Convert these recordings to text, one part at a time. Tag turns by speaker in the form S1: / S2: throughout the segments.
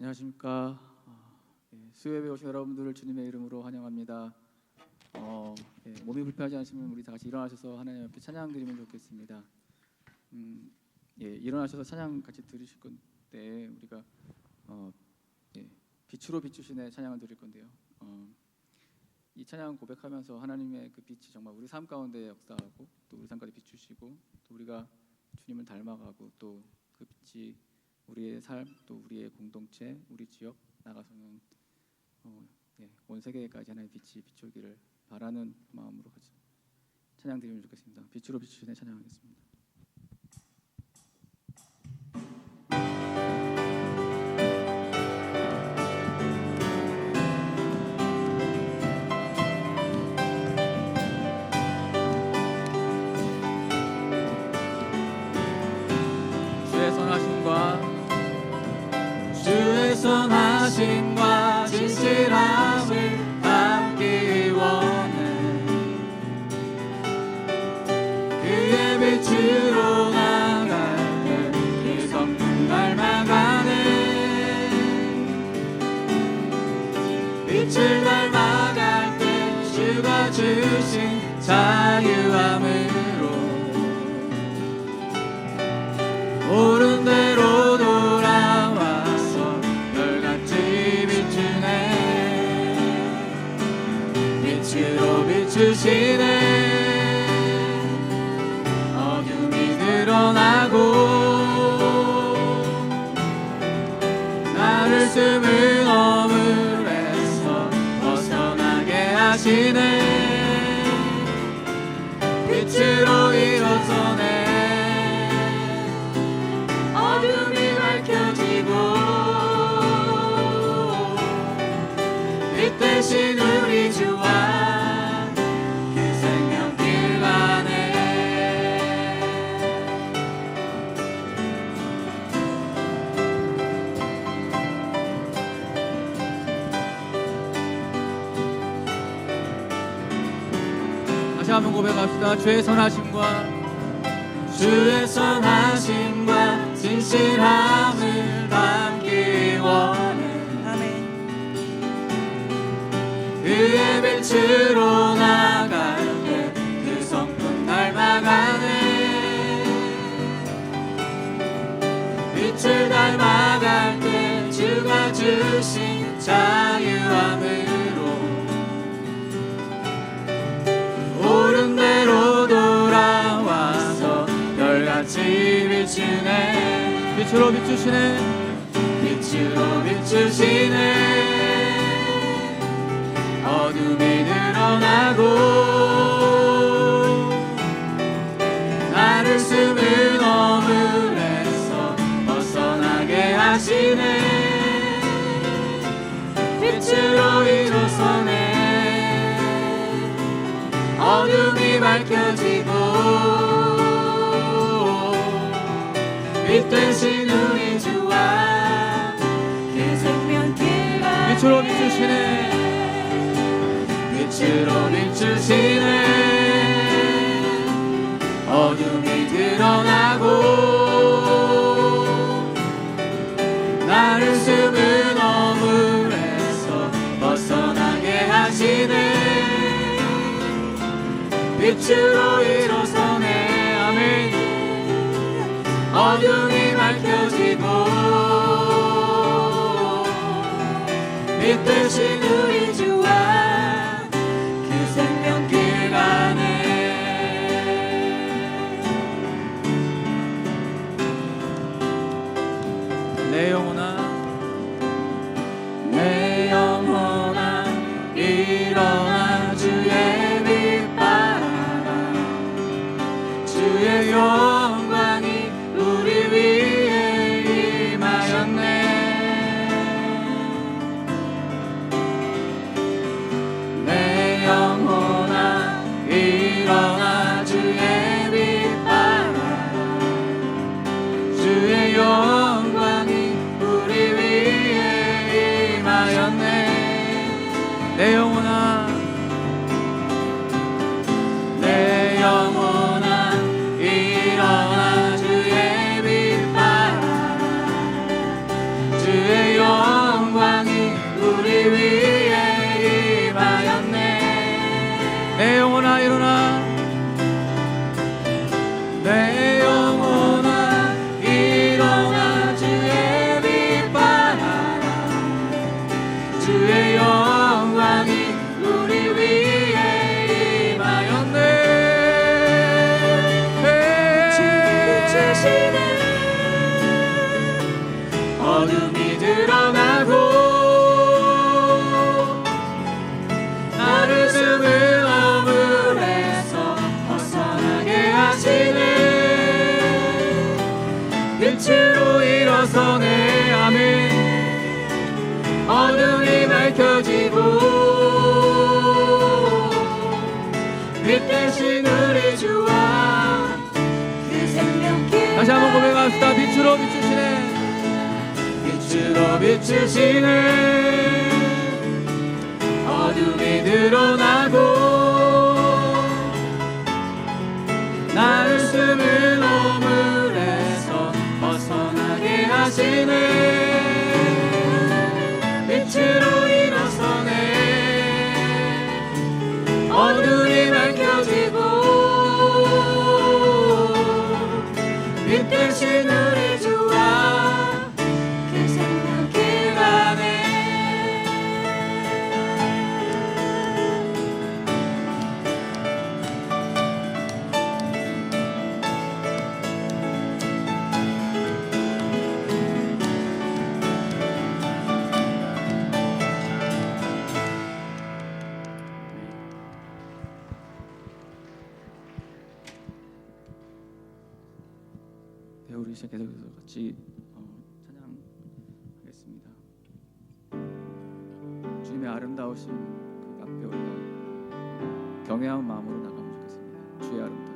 S1: 안녕하십니까. 수요예배 오신 여러분들을 주님의 이름으로 환영합니다. 몸이 불편하지 않으시면 우리 다 같이 일어나셔서 하나님 앞에 찬양 드리면 좋겠습니다. 일어나셔서 찬양 같이 들으실 건데 우리가 빛으로 비추시네 찬양을 드릴 건데요. 이 찬양 고백하면서 하나님의 그 빛이 정말 우리 삶 가운데 역사하고 또 우리 삶 가운데 비추시고 또 우리가 주님을 닮아가고 또 그 빛이 우리의 삶, 또 우리의 공동체, 우리 지역 나가서는 온 세계까지 하나의 빛이 비추기를 바라는 마음으로 같이 찬양 드리면 좋겠습니다. 빛으로 비추시네 찬양하겠습니다. 주의 선하심과 진실함을 담기 원해. 그의 빛으로 나갈 때 그 성품 닮아가네. 빛을 닮아갈 때 주가 주신 자유함으로 옳은 대로 돌아와서 별같이 비추네. 빛으로 비추시네. 어둠이 드러나고 나를 숨은 어물에서 벗어나게 하시네. 빛으로 일어서네. 어둠이 밝혀지고 빛 대신 우리 주와 그 생명길 가네. 다시 한번 고백합시다. 주의 선하심과 진실함을 담기 원해.
S2: 아멘.
S1: 그의 빛으로 나갈 때 그 성품 닮아가네. 빛을 닮아갈 때 주가 주신 자유함으로 옳은 대로 돌아와서 별같이 비추네. 빛으로 비추시네. 빛으로 비추시네. 어둠이 드러나고 나를 숨은 어물에서 벗어나게 하시네. 빛으로 일어서네. 어둠이 밝혀지고 빛 대신 우리 주와 그 생명길 가네. 빛으로 비추시네. 빛으로 비추시네. 어둠이 드러나고 나를 숨은 어물에서 벗어나게 하시네. 빛으로 일어서네. 아멘. 어둠이 밝혀지고 빛 대신 우리 주와 그 생명길 가네. 내 영혼아 일어나 주의 빛 바라라. 주의 영광이 우리 위에 임하였네. 내 영혼아 일어나 주의 빛 바라라. 주의 영광이 우리 위에 임하였네. 내 영혼아 비추시네. 어둠이 드러나고 나를 숨은 오물에서 벗어나게 하시네. 빛으로 일어서네. 어둠이 밝혀지고 빛 대신 우리 주와 그 생각이 나네. 네, 우리 이제 계속해서 같이 찬양하겠습니다. 주님의 아름다우신 그 앞에 우리가 경외한 마음으로 나가면 좋겠습니다. 주의 아름다움.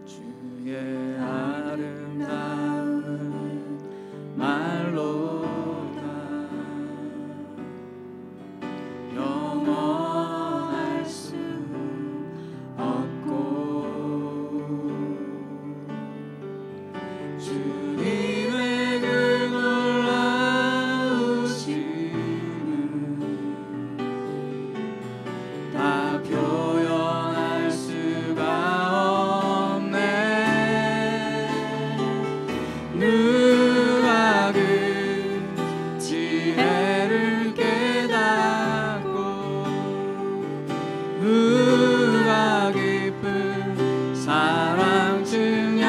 S1: 주의 아름다운 말로다 영원할 수 없고 주님의 그 놀라우심은 다 표현할 수가 없네. 누가 그 지혜를 깨닫고 누가 깊은 사랑 증량할까.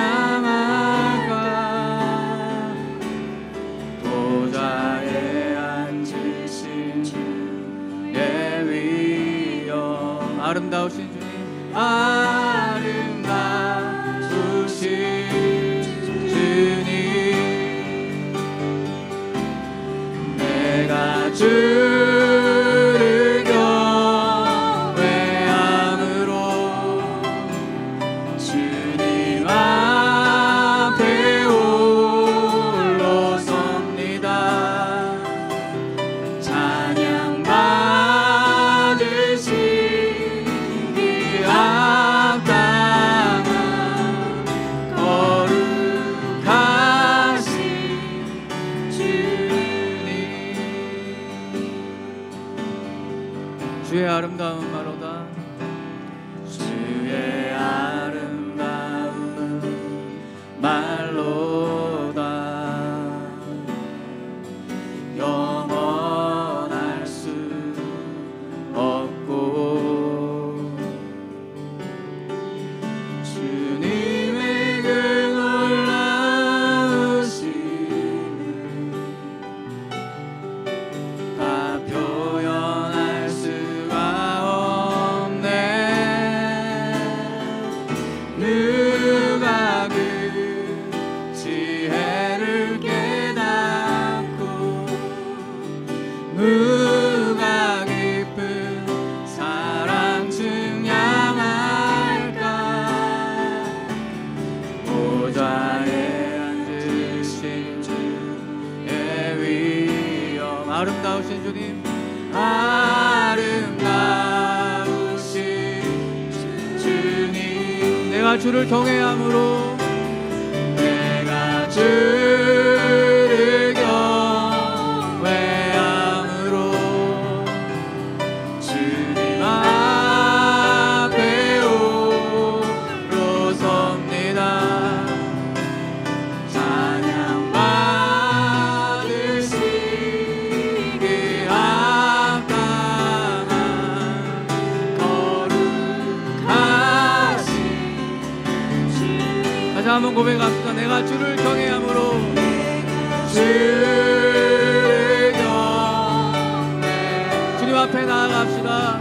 S1: 보좌에 앉으신 주의 위엄. 아름다우신 주님, 아름다우신 주님, 내가 주를 경외함으로 주님 앞에 홀로 섭니다. 찬양 받으시기 합당한 거룩하신 주님. 주의 아름다운 마로다. 주의 아름다운 말로다 영원할 수 없고 주님의 그 놀라우심은 다 표현할 수가 없네. 누가 그 지혜를 깨닫고 누가 깊은 사랑 증량할까. 보좌에 앉으신 주의 위엄. 아름다우신 주님, 아름다우신 주님, 내가 주를 경외함으로 내가 주를 경외함으로 주님 앞에 홀로 섭니다. 찬양 받으시기 합당한 거룩하신 주님. 다시 한번 고백합시다. 내가 주를 경외함으로 주를 경외. 주님 앞에 나아갑시다.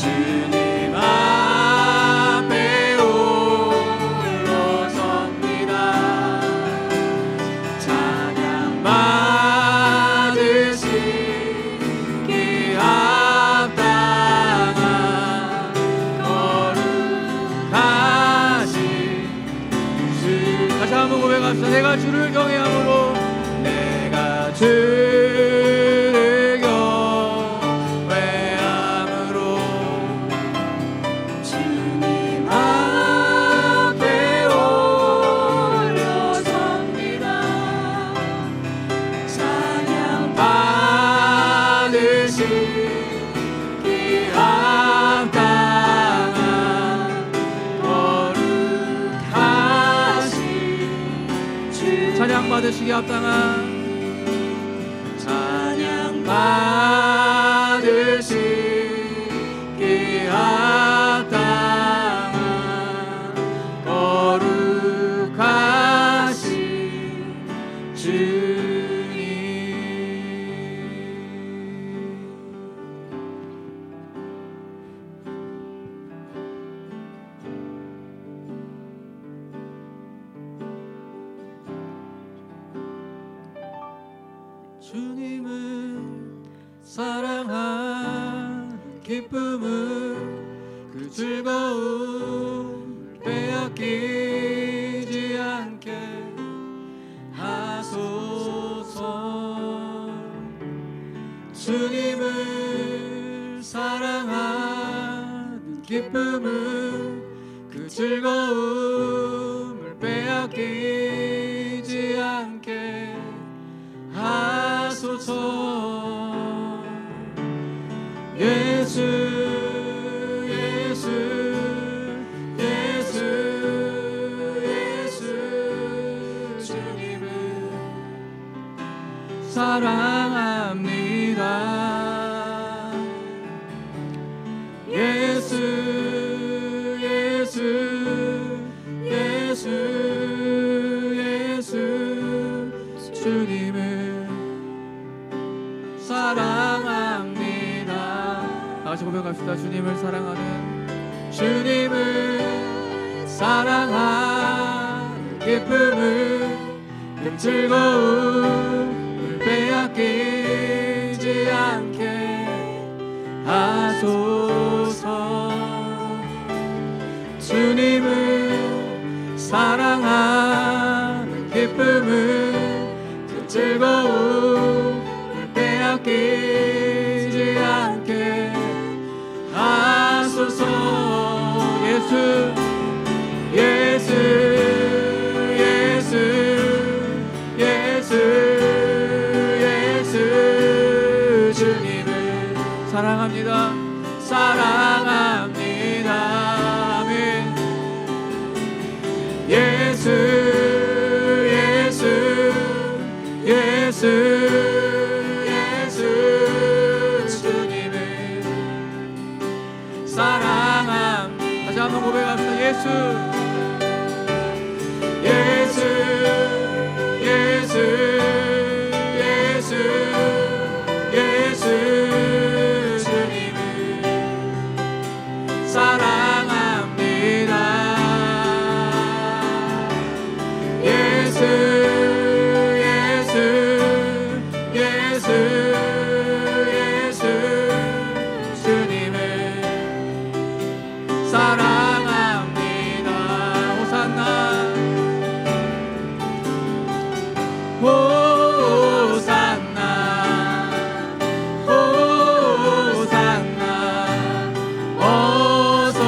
S1: 주님 앞에 홀로 섭니다. 찬양 받으시기 합당한 거룩 다시 한번 고백합시다. 내가 주를 경외함으로, 내가 주를 경외함으로 주님 앞에 올려섭니다. 찬양 받으시기 합당한 거룩하신 주, 찬양 받으시기 합당한, 찬양 받으시기 합당한 거룩하신 주님. 주님을 사랑한 기쁨을, 그 즐거움 빼앗기지 않게 하소서. 주님을 사랑한 기쁨을, 그 즐거움을 빼앗기지 않게 하소서. 예수 예수 예수 예수 주님을 사랑합니다. 예수 예수 예수 예수 주님을 사랑합니다. 다시 고백합시다. 주님을 사랑하는, 주님을 사랑하는 기쁨을, 그 즐거움을 빼앗기지 않게 하소서. 주님을 사랑하는 기쁨을, 그 즐거움을 빼앗기지 않게 하소서. 예수 예수 예수 예수 예수 주님을 사랑합니다. 사랑합니다. 아멘. 예수 예수 예수 예수 주님을 사랑합니다. 다시 한번 고백합시다. 예수 예수 예수 예수 예수 주님을 사랑합니다. 예수 예수 예수 예수 주님을 사랑합니다. 호산나 호산나 호산나 어서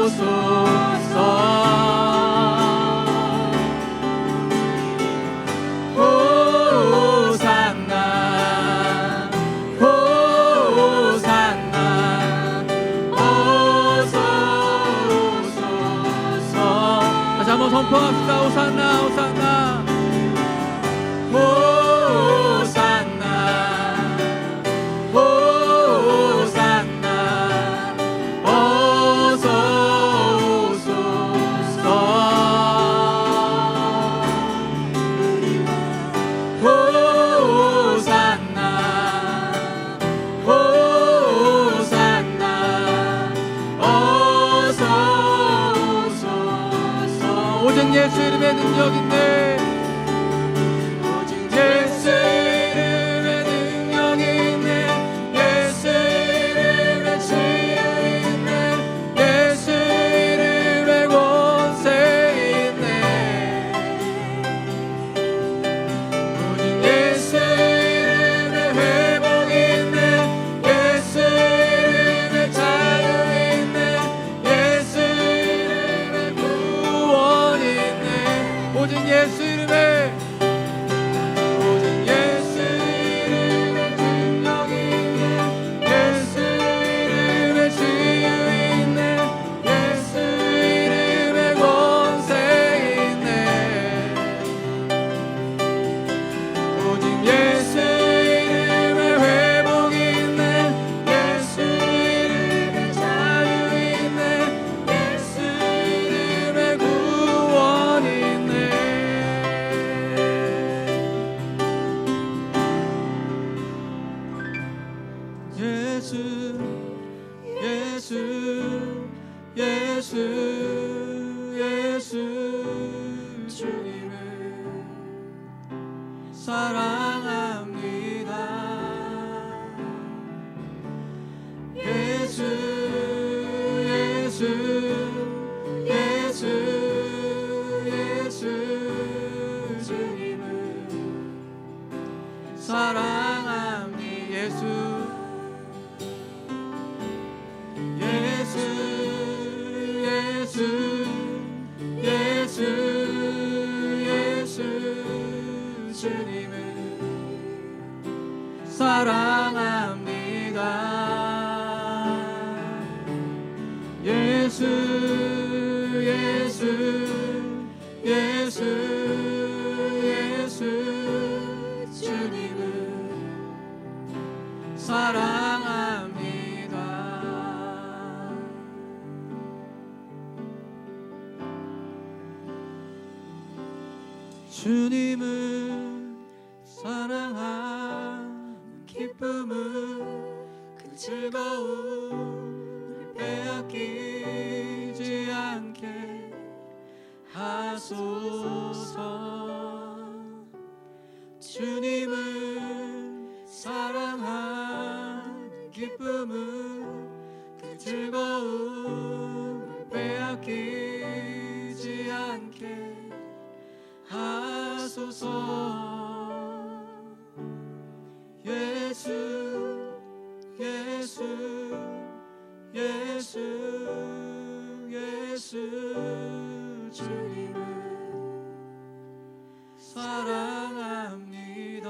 S1: 오소서. 호산나 호산나 어서 오소서. 다시 한번 선포합시다. 호산나 호산나 호산나 호산나 어서 오소서. 호산나 호산나 어서 오소서. 오직 예수 이름의 능력인데, 오직 예수 이름의 능력이 있네. 예수 이름의 치유 있네. 예수 이름의 권세 있네. 오직 예수 이름에 오직 예수 이름에 능력이 있네 예수 이름에 치유 있네 예수 이름에 권세 있네 오직 예수 이름에 회복이 있네 예수 이름에 자유 있네 예수 이름에 구원이 있네 예수 예수 예수 예수 주님을 사랑합니다 예수 예수 예수 예수 주님을 사랑합니다 예수 예수 예수 예수 예수 주님을 사랑합니다 예수 예수 예수 예수 주님을 사랑합니다 주님을 사랑한 기쁨을 그 즐거움 빼앗기지 않게 하소서 주님을 사랑한 기쁨을 그 즐거움 빼앗기지 않게 하소서 예수 예수 예수 예수 주님을 사랑합니다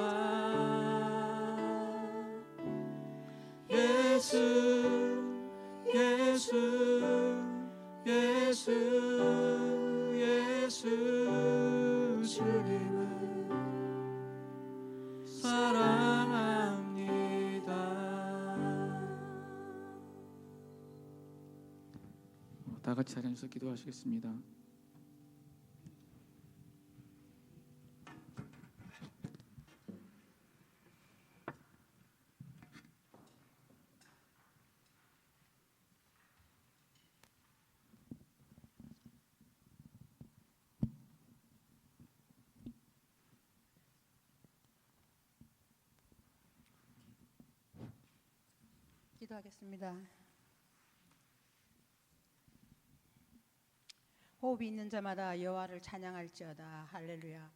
S1: 예수 예수 예수 예수 주님을 사랑합니다. 다 같이 자리 앉아서 기도하시겠습니다.
S2: 기도하겠습니다. 호흡이 있는 자마다 여호와를 찬양할지어다. 할렐루야.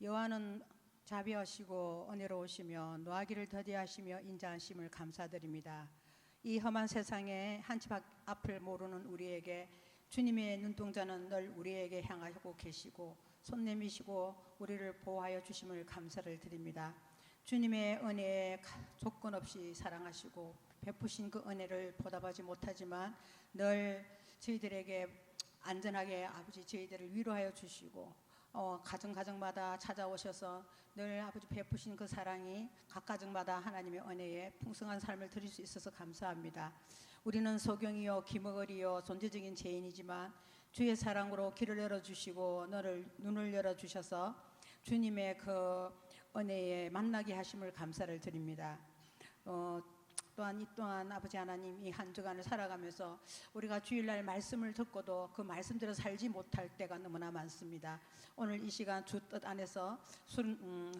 S2: 여호와는 자비하시고 은혜로우시며 노하기를 더디하시며 인자하심을 감사드립니다. 이 험한 세상에 한 치 앞을 모르는 우리에게 주님의 눈동자는 늘 우리에게 향하고 계시고 손 내미시고 우리를 보호하여 주심을 감사를 드립니다. 주님의 은혜에 조건 없이 사랑하시고 베푸신 그 은혜를 보답하지 못하지만 늘 저희들에게 안전하게 아버지 저희들을 위로하여 주시고 가정마다 찾아오셔서 늘 아버지 베푸신 그 사랑이 각 가정마다 하나님의 은혜에 풍성한 삶을 드릴 수 있어서 감사합니다. 우리는 소경이요 기머거리요 존재적인 죄인이지만 주의 사랑으로 길을 열어주시고 눈을 열어주셔서 주님의 그 은혜에 만나게 하심을 감사를 드립니다. 또한 이 또한 아버지 하나님 이 한 주간을 살아가면서 우리가 주일날 말씀을 듣고도 그 말씀대로 살지 못할 때가 너무나 많습니다. 오늘 이 시간 주 뜻 안에서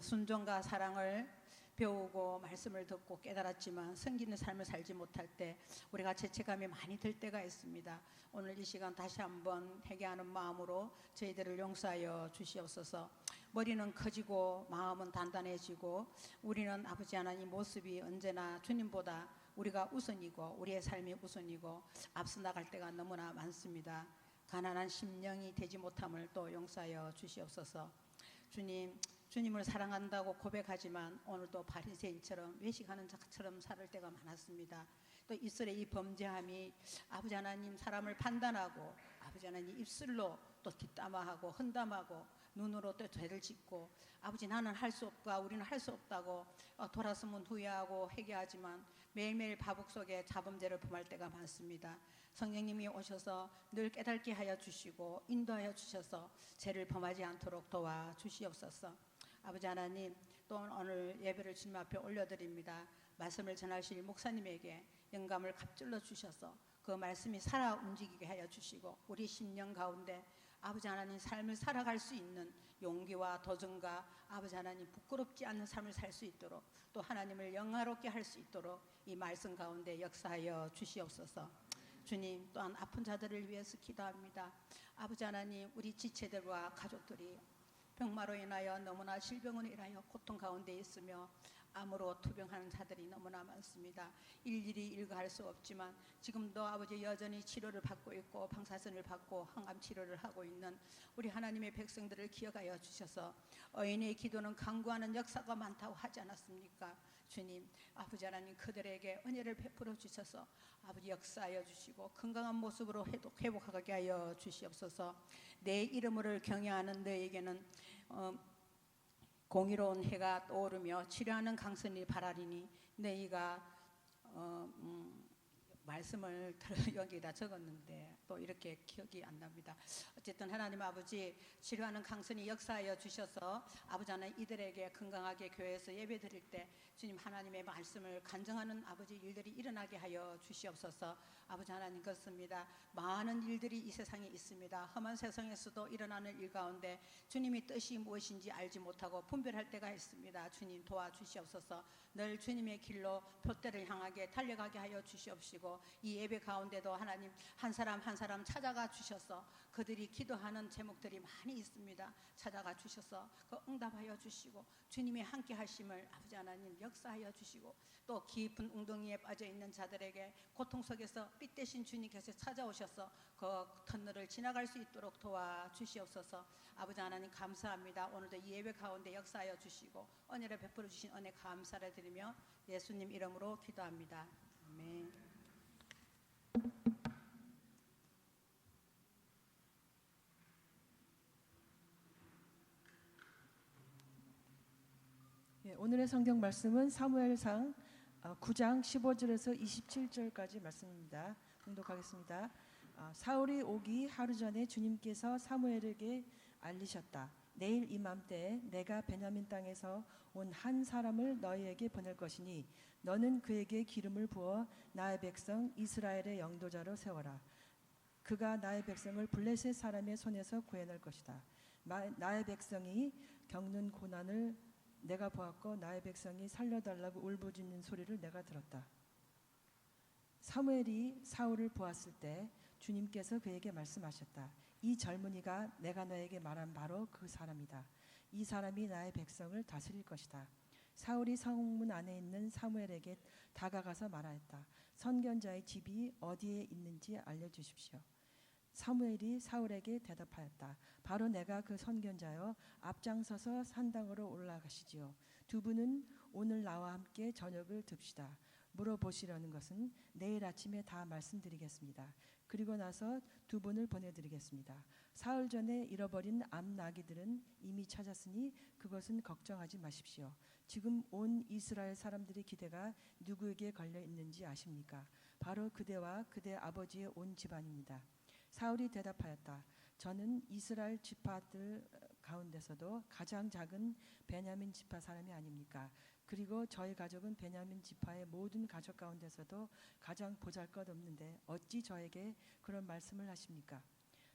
S2: 순종과 사랑을 배우고 말씀을 듣고 깨달았지만 섬기는 삶을 살지 못할 때 우리가 죄책감이 많이 들 때가 있습니다. 오늘 이 시간 다시 한번 회개하는 마음으로 저희들을 용서하여 주시옵소서. 머리는 커지고 마음은 단단해지고 우리는 아버지 하나님 모습이 언제나 주님보다 우리가 우선이고 우리의 삶이 우선이고 앞서 나갈 때가 너무나 많습니다. 가난한 심령이 되지 못함을 또 용서하여 주시옵소서. 주님을 사랑한다고 고백하지만 오늘도 바리새인처럼 외식하는 자처럼 살 때가 많았습니다. 또 입술의 이 범죄함이 아버지 하나님 사람을 판단하고 아버지 하나님 입술로 또 뒷담화하고 헌담하고 눈으로 또 죄를 짓고 아버지 나는 할 수 없다 우리는 할 수 없다고 돌아서면 후회하고 회개하지만 매일매일 바복 속에 자범죄를 범할 때가 많습니다. 성령님이 오셔서 늘 깨닫게 하여 주시고 인도하여 주셔서 죄를 범하지 않도록 도와주시옵소서. 아버지 하나님 또 오늘 예배를 주님 앞에 올려드립니다. 말씀을 전하실 목사님에게 영감을 갑절로 주셔서 그 말씀이 살아 움직이게 하여 주시고 우리 심령 가운데 아버지 하나님 삶을 살아갈 수 있는 용기와 도전과 아버지 하나님 부끄럽지 않는 삶을 살 수 있도록 또 하나님을 영화롭게 할 수 있도록 이 말씀 가운데 역사하여 주시옵소서. 주님 또한 아픈 자들을 위해서 기도합니다. 아버지 하나님 우리 지체들과 가족들이 병마로 인하여 너무나 질병으로 인하여 고통 가운데 있으며 암으로 투병하는 자들이 너무나 많습니다. 일일이 일가할 수 없지만 지금도 아버지 여전히 치료를 받고 있고 방사선을 받고 항암 치료를 하고 있는 우리 하나님의 백성들을 기억하여 주셔서 의인의 기도는 강구하는 역사가 많다고 하지 않았습니까? 주님 아버지 하나님 그들에게 은혜를 베풀어 주셔서 아버지 역사하여 주시고 건강한 모습으로 회복하게 하여 주시옵소서. 내 이름을 경외하는 너에게는 공의로운 해가 떠오르며 치료하는 강선이 바라리니 너희가 말씀을 여기다 적었는데 또 이렇게 기억이 안 납니다. 어쨌든 하나님 아버지 치료하는 강선이 역사하여 주셔서 아버지 하나님 이들에게 건강하게 교회에서 예배 드릴 때 주님 하나님의 말씀을 간증하는 아버지 일들이 일어나게 하여 주시옵소서. 아버지 하나님 그렇습니다. 많은 일들이 이 세상에 있습니다. 험한 세상에서도 일어나는 일 가운데 주님의 뜻이 무엇인지 알지 못하고 분별할 때가 있습니다. 주님 도와주시옵소서. 늘 주님의 길로 표대를 향하게 달려가게 하여 주시옵시고 이 예배 가운데도 하나님 한 사람 한 사람 찾아가 주셔서 그들이 기도하는 제목들이 많이 있습니다. 찾아가 주셔서 그 응답하여 주시고 주님의 함께 하심을 아버지 하나님 역사하여 주시고 또 깊은 웅덩이에 빠져 있는 자들에게 고통 속에서 빛대신 주님께서 찾아오셔서 그 터널을 지나갈 수 있도록 도와주시옵소서. 아버지 하나님 감사합니다. 오늘도 이 예배 가운데 역사하여 주시고 은혜를 베풀어 주신 은혜 감사를 드리며 예수님 이름으로 기도합니다. 아멘.
S3: 예, 오늘의 성경 말씀은 사무엘상 9장 15절에서 27절까지 말씀입니다. 봉독하겠습니다. 사울이 오기 하루 전에 주님께서 사무엘에게 알리셨다. 내일 이맘때에 내가 베냐민 땅에서 온 한 사람을 너희에게 보낼 것이니 너는 그에게 기름을 부어 나의 백성 이스라엘의 영도자로 세워라. 그가 나의 백성을 블레셋 사람의 손에서 구해낼 것이다. 나의 백성이 겪는 고난을 내가 보았고 나의 백성이 살려달라고 울부짖는 소리를 내가 들었다. 사무엘이 사울을 보았을 때 주님께서 그에게 말씀하셨다. 이 젊은이가 내가 너에게 말한 바로 그 사람이다. 이 사람이 나의 백성을 다스릴 것이다. 사울이 성문 안에 있는 사무엘에게 다가가서 말하였다. 선견자의 집이 어디에 있는지 알려주십시오. 사무엘이 사울에게 대답하였다. 바로 내가 그 선견자여 앞장서서 산당으로 올라가시지요. 두 분은 오늘 나와 함께 저녁을 듭시다. 물어보시려는 것은 내일 아침에 다 말씀드리겠습니다. 그리고 나서 두 분을 보내드리겠습니다. 사흘 전에 잃어버린 암나귀들은 이미 찾았으니 그것은 걱정하지 마십시오. 지금 온 이스라엘 사람들의 기대가 누구에게 걸려 있는지 아십니까? 바로 그대와 그대 아버지의 온 집안입니다. 사울이 대답하였다. 저는 이스라엘 지파들 가운데서도 가장 작은 베냐민 지파 사람이 아닙니까? 그리고 저희 가족은 베냐민 지파의 모든 가족 가운데서도 가장 보잘것없는데 어찌 저에게 그런 말씀을 하십니까?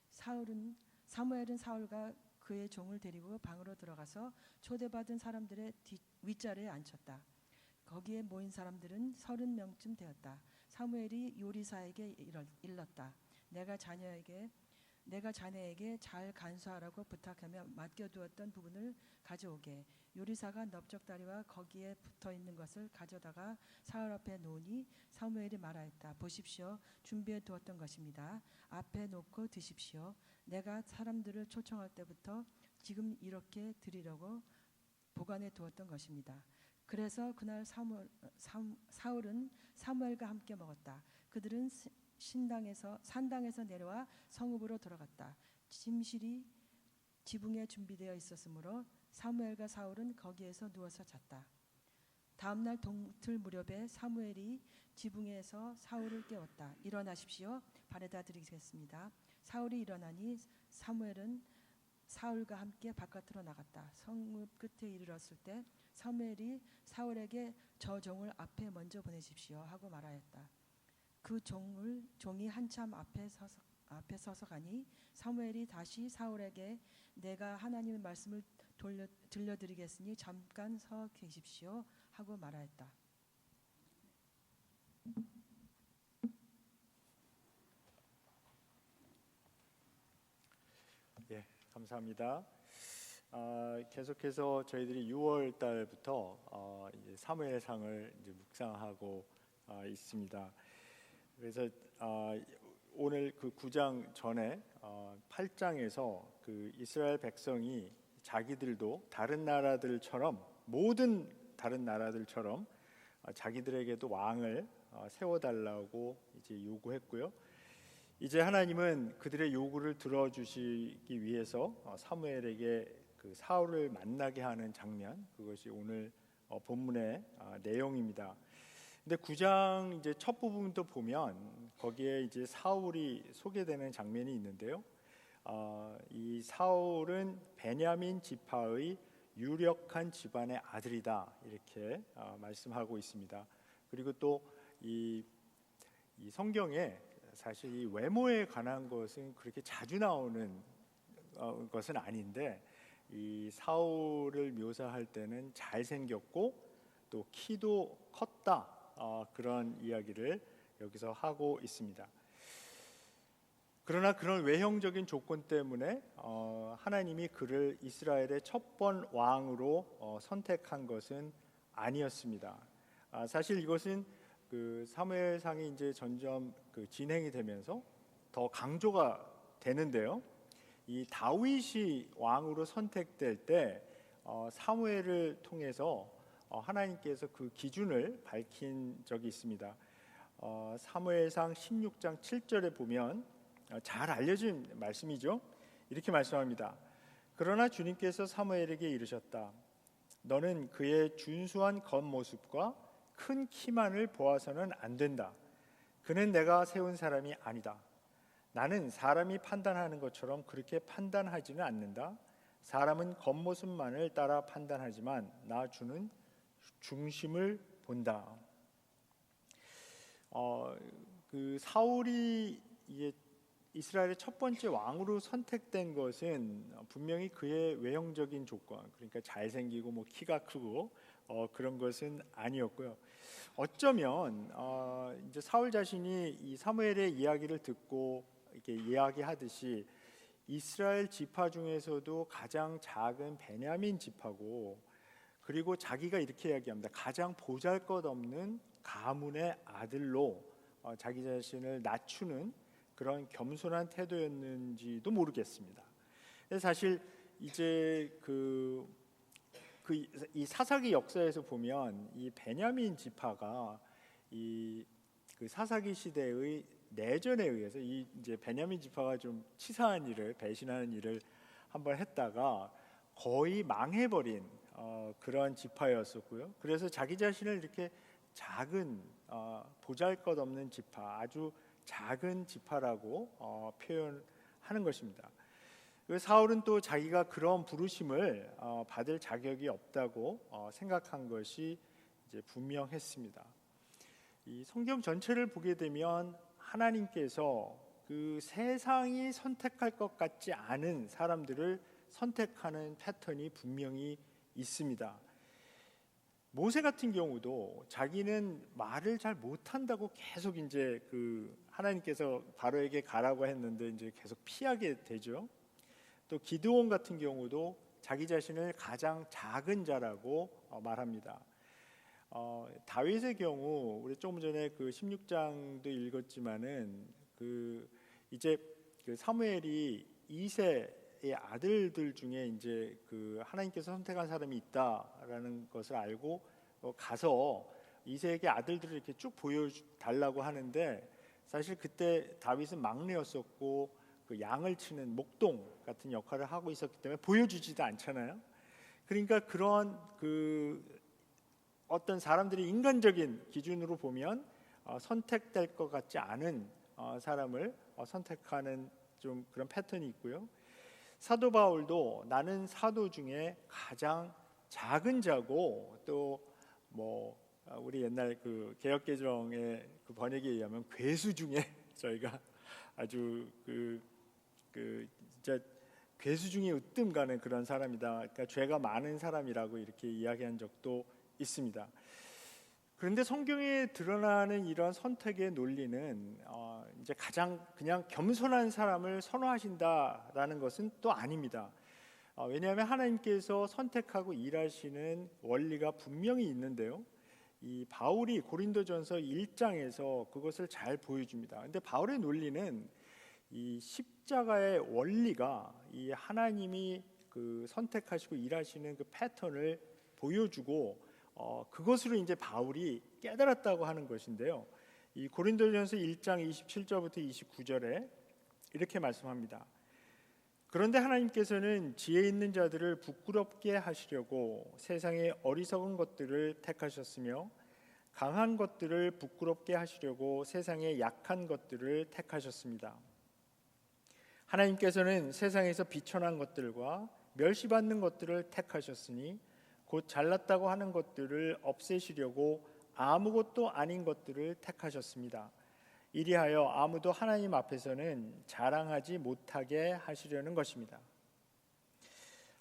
S3: 사무엘은 사울과 그의 종을 데리고 방으로 들어가서 초대받은 사람들의 윗자리에 앉혔다. 거기에 모인 사람들은 30명쯤 되었다. 사무엘이 요리사에게 일렀다. 내가 자녀에게 내가 자네에게 잘 간수하라고 부탁하며 맡겨두었던 부분을 가져오게. 요리사가 넓적다리와 거기에 붙어있는 것을 가져다가 사울 앞에 놓으니 사무엘이 말하였다. 보십시오. 준비해 두었던 것입니다. 앞에 놓고 드십시오. 내가 사람들을 초청할 때부터 지금 이렇게 드리려고 보관해 두었던 것입니다. 그래서 그날 사울은 사무엘과 함께 먹었다. 그들은 산당에서 내려와 성읍으로 돌아갔다. 침실이 지붕에 준비되어 있었으므로 사무엘과 사울은 거기에서 누워서 잤다. 다음 날 동틀 무렵에 사무엘이 지붕에서 사울을 깨웠다. 일어나십시오. 바래다 드리겠습니다. 사울이 일어나니 사무엘은 사울과 함께 바깥으로 나갔다. 성읍 끝에 이르렀을 때 사무엘이 사울에게 저 종을 앞에 먼저 보내십시오 하고 말하였다. 그 종이 한참 앞에 서서 가니 사무엘이 다시 사울에게 내가 하나님의 말씀을 들려드리겠으니 잠깐 서 계십시오 하고 말하였다.
S4: 예, 감사합니다. 계속해서 저희들이 6월 달부터 이제 사무엘상을 이제 묵상하고 있습니다. 그래서 오늘 그 9장 전에 8장에서 그 이스라엘 백성이 자기들도 다른 나라들처럼 모든 다른 나라들처럼 자기들에게도 왕을 세워달라고 이제 요구했고요. 이제 하나님은 그들의 요구를 들어주시기 위해서 사무엘에게 그 사울을 만나게 하는 장면, 그것이 오늘 본문의 내용입니다. 근데 9장 이제 첫 부분도 보면 거기에 이제 사울이 소개되는 장면이 있는데요. 이 사울은 베냐민 지파의 유력한 집안의 아들이다 이렇게 말씀하고 있습니다. 그리고 또 이 성경에 사실 이 외모에 관한 것은 그렇게 자주 나오는 것은 아닌데 이 사울을 묘사할 때는 잘생겼고 또 키도 컸다 그런 이야기를 여기서 하고 있습니다. 그러나 그런 외형적인 조건 때문에 하나님이 그를 이스라엘의 첫 번 왕으로 선택한 것은 아니었습니다. 사실 이것은 그 사무엘상이 이제 점점 그 진행이 되면서 더 강조가 되는데요. 이 다윗이 왕으로 선택될 때 사무엘을 통해서 하나님께서 그 기준을 밝힌 적이 있습니다. 사무엘상 16장 7절에 보면 잘 알려진 말씀이죠. 이렇게 말씀합니다. 그러나 주님께서 사무엘에게 이르셨다. 너는 그의 준수한 겉모습과 큰 키만을 보아서는 안 된다. 그는 내가 세운 사람이 아니다. 나는 사람이 판단하는 것처럼 그렇게 판단하지는 않는다. 사람은 겉모습만을 따라 판단하지만 나 주는 중심을 본다. 그 사울이 이제 이스라엘의 첫 번째 왕으로 선택된 것은 분명히 그의 외형적인 조건, 그러니까 잘생기고 뭐 키가 크고 그런 것은 아니었고요. 어쩌면 이제 사울 자신이 이 사무엘의 이야기를 듣고 이렇게 이야기하듯이 이스라엘 지파 중에서도 가장 작은 베냐민 지파고, 그리고 자기가 이렇게 이야기합니다. 가장 보잘것없는 가문의 아들로 자기 자신을 낮추는 그런 겸손한 태도였는지도 모르겠습니다. 사실 이제 이 사사기 역사에서 보면 이 베냐민 지파가 그 사사기 시대의 내전에 의해서 이 이제 베냐민 지파가 좀 치사한 일을, 배신하는 일을 한번 했다가 거의 망해버린 그런 지파였었고요. 그래서 자기 자신을 이렇게 작은 보잘것없는 지파, 아주 작은 지파라고 표현하는 것입니다. 사울은 또 자기가 그런 부르심을 받을 자격이 없다고 생각한 것이 이제 분명했습니다. 이 성경 전체를 보게 되면 하나님께서 그 세상이 선택할 것 같지 않은 사람들을 선택하는 패턴이 분명히 있습니다. 모세 같은 경우도 자기는 말을 잘 못한다고 계속 이제 그 하나님께서 바로에게 가라고 했는데 이제 계속 피하게 되죠. 또 기드온 같은 경우도 자기 자신을 가장 작은 자라고 말합니다. 다윗의 경우 우리 조금 전에 그 16장도 읽었지만은 그 이제 그 사무엘이 이새의 아들들 중에 이제 그 하나님께서 선택한 사람이 있다라는 것을 알고 가서 이새에게 아들들을 이렇게 쭉 보여달라고 하는데, 사실 그때 다윗은 막내였었고 그 양을 치는 목동 같은 역할을 하고 있었기 때문에 보여주지도 않잖아요. 그러니까 그런 그 어떤 사람들이 인간적인 기준으로 보면 선택될 것 같지 않은 사람을 선택하는 좀 그런 패턴이 있고요. 사도 바울도 나는 사도 중에 가장 작은 자고, 또 뭐 우리 옛날 그 개역개정의 그 번역에 의하면 괴수 중에 저희가 아주 그 진짜 괴수 중에 으뜸 가는 그런 사람이다. 그러니까 죄가 많은 사람이라고 이렇게 이야기한 적도 있습니다. 그런데 성경에 드러나는 이런 선택의 논리는 이제 가장 그냥 겸손한 사람을 선호하신다라는 것은 또 아닙니다. 왜냐하면 하나님께서 선택하고 일하시는 원리가 분명히 있는데요. 이 바울이 고린도전서 1장에서 그것을 잘 보여줍니다. 근데 바울의 논리는 이 십자가의 원리가 이 하나님이 그 선택하시고 일하시는 그 패턴을 보여주고 그것으로 이제 바울이 깨달았다고 하는 것인데요. 이 고린도전서 1장 27절부터 29절에 이렇게 말씀합니다. 그런데 하나님께서는 지혜 있는 자들을 부끄럽게 하시려고 세상의 어리석은 것들을 택하셨으며 강한 것들을 부끄럽게 하시려고 세상의 약한 것들을 택하셨습니다. 하나님께서는 세상에서 비천한 것들과 멸시받는 것들을 택하셨으니 곧 잘났다고 하는 것들을 없애시려고 아무것도 아닌 것들을 택하셨습니다. 이리하여 아무도 하나님 앞에서는 자랑하지 못하게 하시려는 것입니다.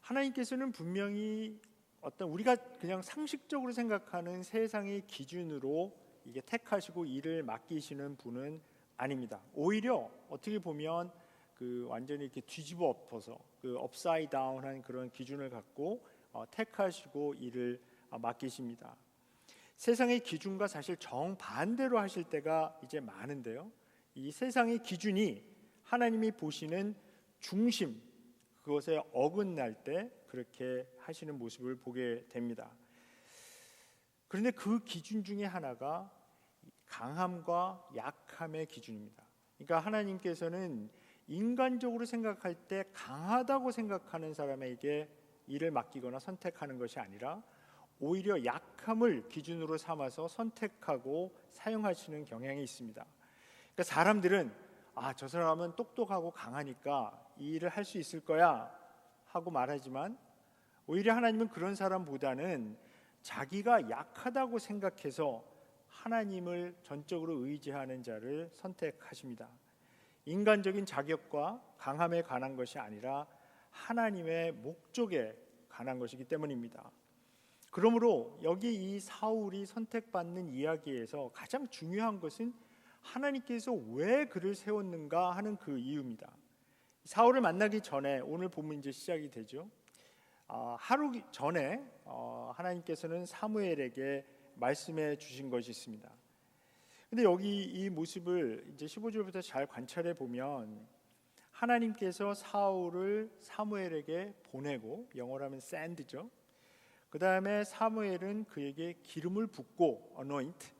S4: 하나님께서는 분명히 어떤 우리가 그냥 상식적으로 생각하는 세상의 기준으로 이게 택하시고 일을 맡기시는 분은 아닙니다. 오히려 어떻게 보면 그 완전히 이렇게 뒤집어 엎어서 그 업사이드 다운한 그런 기준을 갖고 택하시고 일을 맡기십니다. 세상의 기준과 사실 정반대로 하실 때가 이제 많은데요. 이 세상의 기준이 하나님이 보시는 중심, 그것에 어긋날 때 그렇게 하시는 모습을 보게 됩니다. 그런데 그 기준 중에 하나가 강함과 약함의 기준입니다. 그러니까 하나님께서는 인간적으로 생각할 때 강하다고 생각하는 사람에게 일을 맡기거나 선택하는 것이 아니라 오히려 약함을 기준으로 삼아서 선택하고 사용하시는 경향이 있습니다. 그러니까 사람들은 저 사람은 똑똑하고 강하니까 이 일을 할 수 있을 거야 하고 말하지만, 오히려 하나님은 그런 사람보다는 자기가 약하다고 생각해서 하나님을 전적으로 의지하는 자를 선택하십니다. 인간적인 자격과 강함에 관한 것이 아니라 하나님의 목적에 관한 것이기 때문입니다. 그러므로 여기 이 사울이 선택받는 이야기에서 가장 중요한 것은 하나님께서 왜 그를 세웠는가 하는 그 이유입니다. 사울을 만나기 전에 오늘 본문 이제 시작이 되죠. 하루 전에 하나님께서는 사무엘에게 말씀해 주신 것이 있습니다. 근데 여기 이 모습을 이제 15절부터 잘 관찰해 보면 하나님께서 사울을 사무엘에게 보내고, 영어로 하면 send죠. 그 다음에 사무엘은 그에게 기름을 붓고 anoint,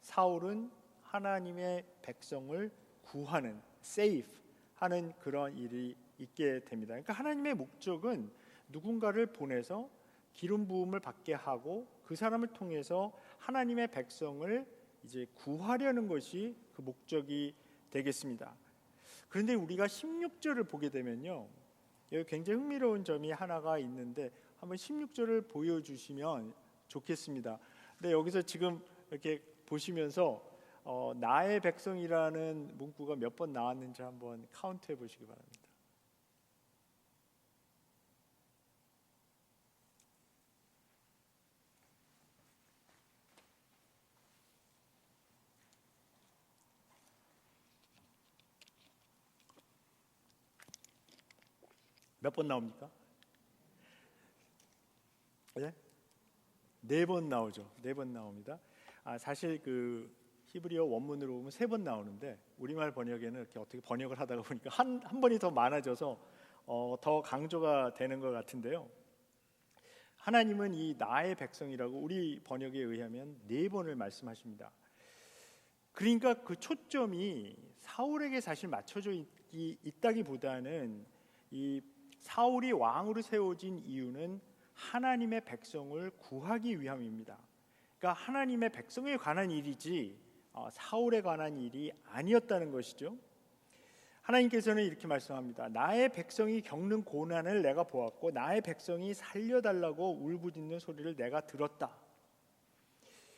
S4: 사울은 하나님의 백성을 구하는 save 하는 그런 일이 있게 됩니다. 그러니까 하나님의 목적은 누군가를 보내서 기름 부음을 받게 하고 그 사람을 통해서 하나님의 백성을 이제 구하려는 것이 그 목적이 되겠습니다. 그런데 우리가 16절을 보게 되면요, 여기 굉장히 흥미로운 점이 하나가 있는데 한번 16절을 보여주시면 좋겠습니다. 근데 여기서 지금 이렇게 보시면서 나의 백성이라는 문구가 몇 번 나왔는지 한번 카운트해 보시기 바랍니다. 몇 번 나옵니까? 네? 4번 나오죠. 4번 나옵니다. 사실 그 히브리어 원문으로 보면 3번 나오는데 우리말 번역에는 이렇게 어떻게 번역을 하다가 보니까 한 번이 더 많아져서 더 강조가 되는 것 같은데요. 하나님은 이 나의 백성이라고 우리 번역에 의하면 4번을 말씀하십니다. 그러니까 그 초점이 사울에게 사실 맞춰져 있다기보다는 이 사울이 왕으로 세워진 이유는 하나님의 백성을 구하기 위함입니다. 그러니까 하나님의 백성에 관한 일이지 사울에 관한 일이 아니었다는 것이죠. 하나님께서는 이렇게 말씀합니다. 나의 백성이 겪는 고난을 내가 보았고 나의 백성이 살려달라고 울부짖는 소리를 내가 들었다.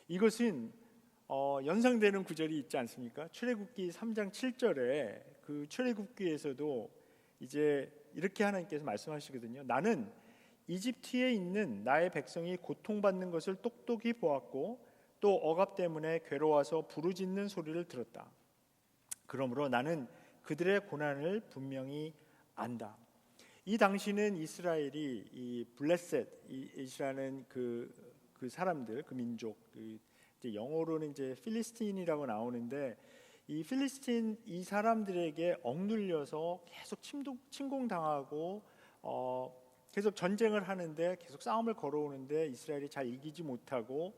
S4: 이것은 연상되는 구절이 있지 않습니까? 출애굽기 3장 7절에 그 출애굽기에서도 이제 이렇게 하나님께서 말씀하시거든요. 나는 이집트에 있는 나의 백성이 고통받는 것을 똑똑히 보았고 또 억압 때문에 괴로워서 부르짖는 소리를 들었다. 그러므로 나는 그들의 고난을 분명히 안다. 이 당시는 이스라엘이 이 블레셋이라는 그 사람들, 그 민족, 이제 영어로는 이제 필리스틴이라고 나오는데 이 필리스틴 이 사람들에게 억눌려서 계속 침공당하고 계속 전쟁을 하는데 계속 싸움을 걸어오는데 이스라엘이 잘 이기지 못하고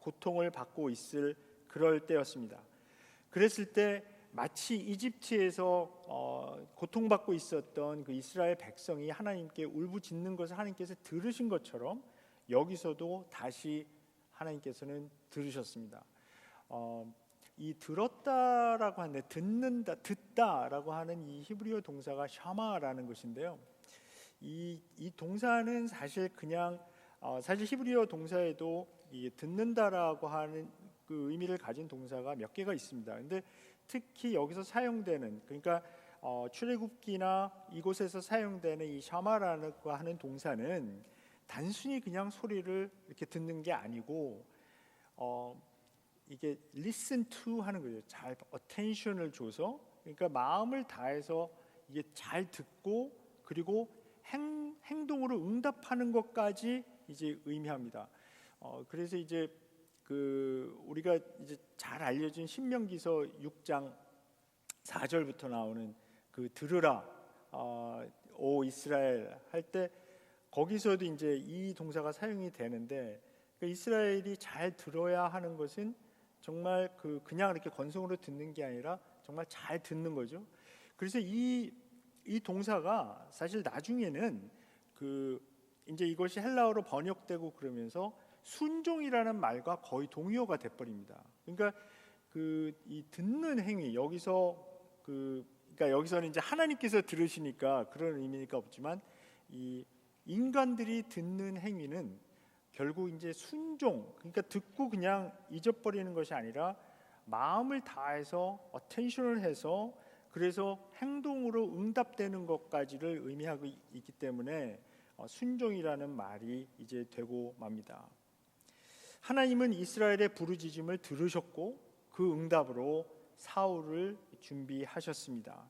S4: 고통을 받고 있을 그럴 때였습니다. 그랬을 때 마치 이집트에서 고통받고 있었던 그 이스라엘 백성이 하나님께 울부짖는 것을 하나님께서 들으신 것처럼 여기서도 다시 하나님께서는 들으셨습니다. 이 들었다라고 하는데 듣는다, 듣다라고 하는 이 히브리어 동사가 샤마라는 것인데요. 이 동사는 사실 그냥 사실 히브리어 동사에도 이 듣는다라고 하는 그 의미를 가진 동사가 몇 개가 있습니다. 근데 특히 여기서 사용되는 그러니까 출애굽기나 이곳에서 사용되는 이 샤마라고 하는 동사는 단순히 그냥 소리를 이렇게 듣는 게 아니고 이게 listen to 하는 거죠. 잘 attention을 줘서 그러니까 마음을 다해서 이게 잘 듣고 그리고 행동으로 응답하는 것까지 이제 의미합니다. 그래서 이제 그 우리가 이제 잘 알려진 신명기서 6장 4절부터 나오는 그 들으라 오 이스라엘 할 때 거기서도 이제 이 동사가 사용이 되는데 그러니까 이스라엘이 잘 들어야 하는 것은 정말 그냥 이렇게 건성으로 듣는 게 아니라 정말 잘 듣는 거죠. 그래서 이 동사가 사실 나중에는 이제 이것이 헬라어로 번역되고 그러면서 순종이라는 말과 거의 동의어가 돼버립니다. 그러니까 이 듣는 행위 여기서 그러니까 여기서는 이제 하나님께서 들으시니까 그런 의미니까 없지만 이 인간들이 듣는 행위는 결국 이제 순종 그러니까 듣고 그냥 잊어버리는 것이 아니라 마음을 다해서 어텐션을 해서 그래서 행동으로 응답되는 것까지를 의미하고 있기 때문에 순종이라는 말이 이제 되고 맙니다. 하나님은 이스라엘의 부르짖음을 들으셨고 그 응답으로 사울을 준비하셨습니다.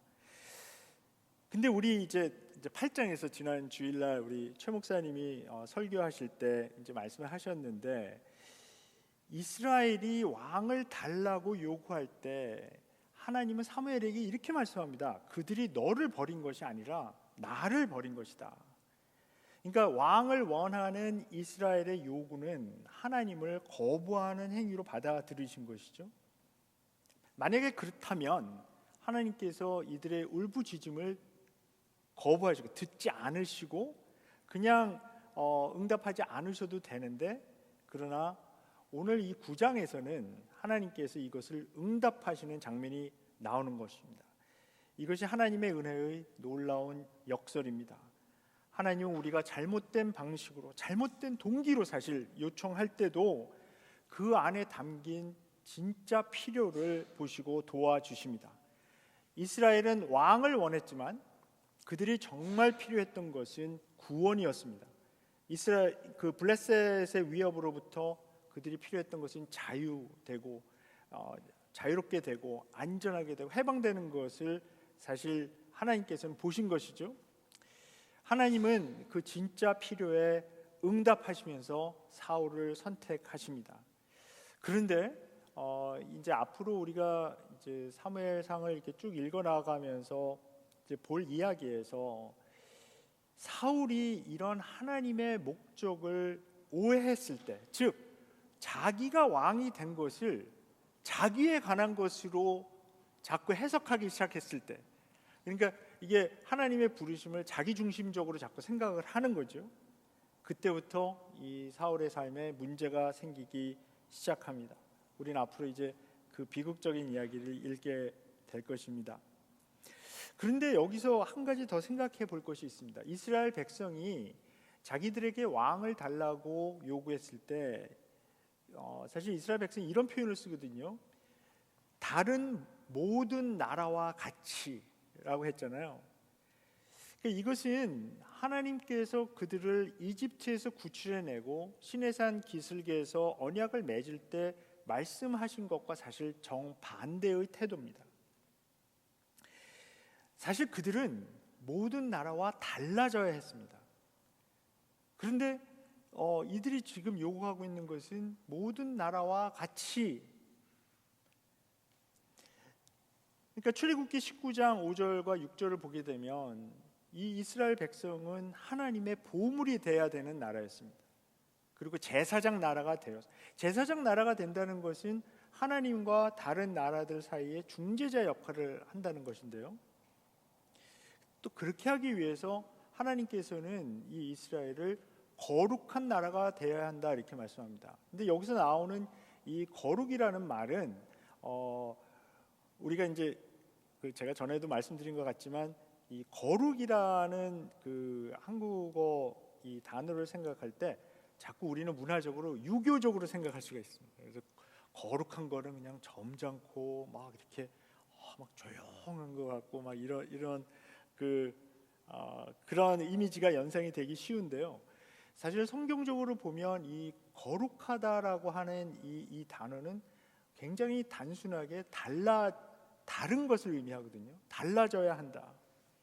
S4: 근데 우리 이제 8장에서 지난 주일날 우리 최 목사님이 설교하실 때 이제 말씀을 하셨는데 이스라엘이 왕을 달라고 요구할 때 하나님은 사무엘에게 이렇게 말씀합니다. 그들이 너를 버린 것이 아니라 나를 버린 것이다. 그러니까 왕을 원하는 이스라엘의 요구는 하나님을 거부하는 행위로 받아들이신 것이죠. 만약에 그렇다면 하나님께서 이들의 울부짖음을 거부하시고 듣지 않으시고 그냥 응답하지 않으셔도 되는데 그러나 오늘 이 9장에서는 하나님께서 이것을 응답하시는 장면이 나오는 것입니다. 이것이 하나님의 은혜의 놀라운 역설입니다. 하나님은 우리가 잘못된 방식으로 잘못된 동기로 사실 요청할 때도 그 안에 담긴 진짜 필요를 보시고 도와주십니다. 이스라엘은 왕을 원했지만 그들이 정말 필요했던 것은 구원이었습니다. 이스라엘 그 블레셋의 위협으로부터 그들이 필요했던 것은 자유되고 자유롭게 되고 안전하게 되고 해방되는 것을 사실 하나님께서는 보신 것이죠. 하나님은 그 진짜 필요에 응답하시면서 사울을 선택하십니다. 그런데 이제 앞으로 우리가 이제 사무엘상을 이렇게 쭉 읽어 나가면서 이제 볼 이야기에서 사울이 이런 하나님의 목적을 오해했을 때, 즉 자기가 왕이 된 것을 자기에 관한 것으로 자꾸 해석하기 시작했을 때, 그러니까 이게 하나님의 부르심을 자기 중심적으로 자꾸 생각을 하는 거죠. 그때부터 이 사울의 삶에 문제가 생기기 시작합니다. 우리는 앞으로 이제 그 비극적인 이야기를 읽게 될 것입니다. 그런데 여기서 한 가지 더 생각해 볼 것이 있습니다. 이스라엘 백성이 자기들에게 왕을 달라고 요구했을 때 사실 이스라엘 백성이 이런 표현을 쓰거든요. 다른 모든 나라와 같이라고 했잖아요. 그러니까 이것은 하나님께서 그들을 이집트에서 구출해내고 시내산 기슭에서 언약을 맺을 때 말씀하신 것과 사실 정반대의 태도입니다. 사실 그들은 모든 나라와 달라져야 했습니다. 그런데 이들이 지금 요구하고 있는 것은 모든 나라와 같이. 그러니까 출애굽기 19장 5절과 6절을 보게 되면 이 이스라엘 백성은 하나님의 보물이 돼야 되는 나라였습니다. 그리고 제사장 나라가 되어서, 제사장 나라가 된다는 것은 하나님과 다른 나라들 사이에 중재자 역할을 한다는 것인데요. 또 그렇게 하기 위해서 하나님께서는 이 이스라엘을 거룩한 나라가 되어야 한다 이렇게 말씀합니다. 근데 여기서 나오는 이 거룩이라는 말은 우리가 이제 제가 전에도 말씀드린 것 같지만 이 거룩이라는 그 한국어 이 단어를 생각할 때 자꾸 우리는 문화적으로 유교적으로 생각할 수가 있습니다. 그래서 거룩한 거는 그냥 점잖고 막 이렇게 막 조용한 것 같고 막 이런 그런 이미지가 연상이 되기 쉬운데요. 사실 성경적으로 보면 이 거룩하다라고 하는 이 단어는 굉장히 단순하게 다른 것을 의미하거든요. 달라져야 한다.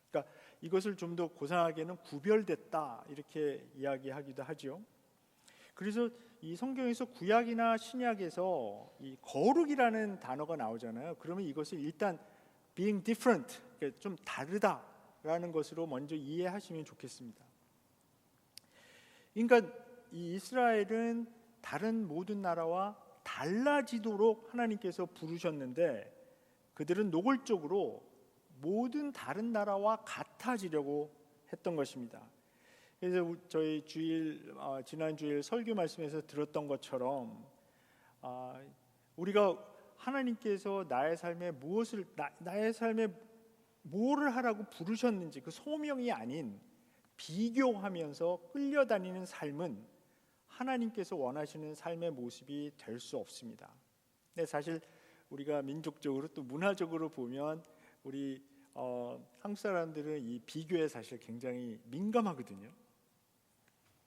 S4: 그러니까 이것을 좀 더 고상하게는 구별됐다 이렇게 이야기하기도 하죠. 그래서 이 성경에서 구약이나 신약에서 이 거룩이라는 단어가 나오잖아요. 그러면 이것을 일단 being different, 그러니까 좀 다르다라는 것으로 먼저 이해하시면 좋겠습니다. 그러니까 이 이스라엘은 다른 모든 나라와 달라지도록 하나님께서 부르셨는데 그들은 노골적으로 모든 다른 나라와 같아지려고 했던 것입니다. 그래서 저희 지난 주일 설교 말씀에서 들었던 것처럼 우리가 하나님께서 나의 삶에 뭐를 하라고 부르셨는지 그 소명이 아닌 비교하면서 끌려다니는 삶은 하나님께서 원하시는 삶의 모습이 될 수 없습니다. 근데 사실 우리가 민족적으로 또 문화적으로 보면 우리 한국 사람들은 이 비교에 사실 굉장히 민감하거든요.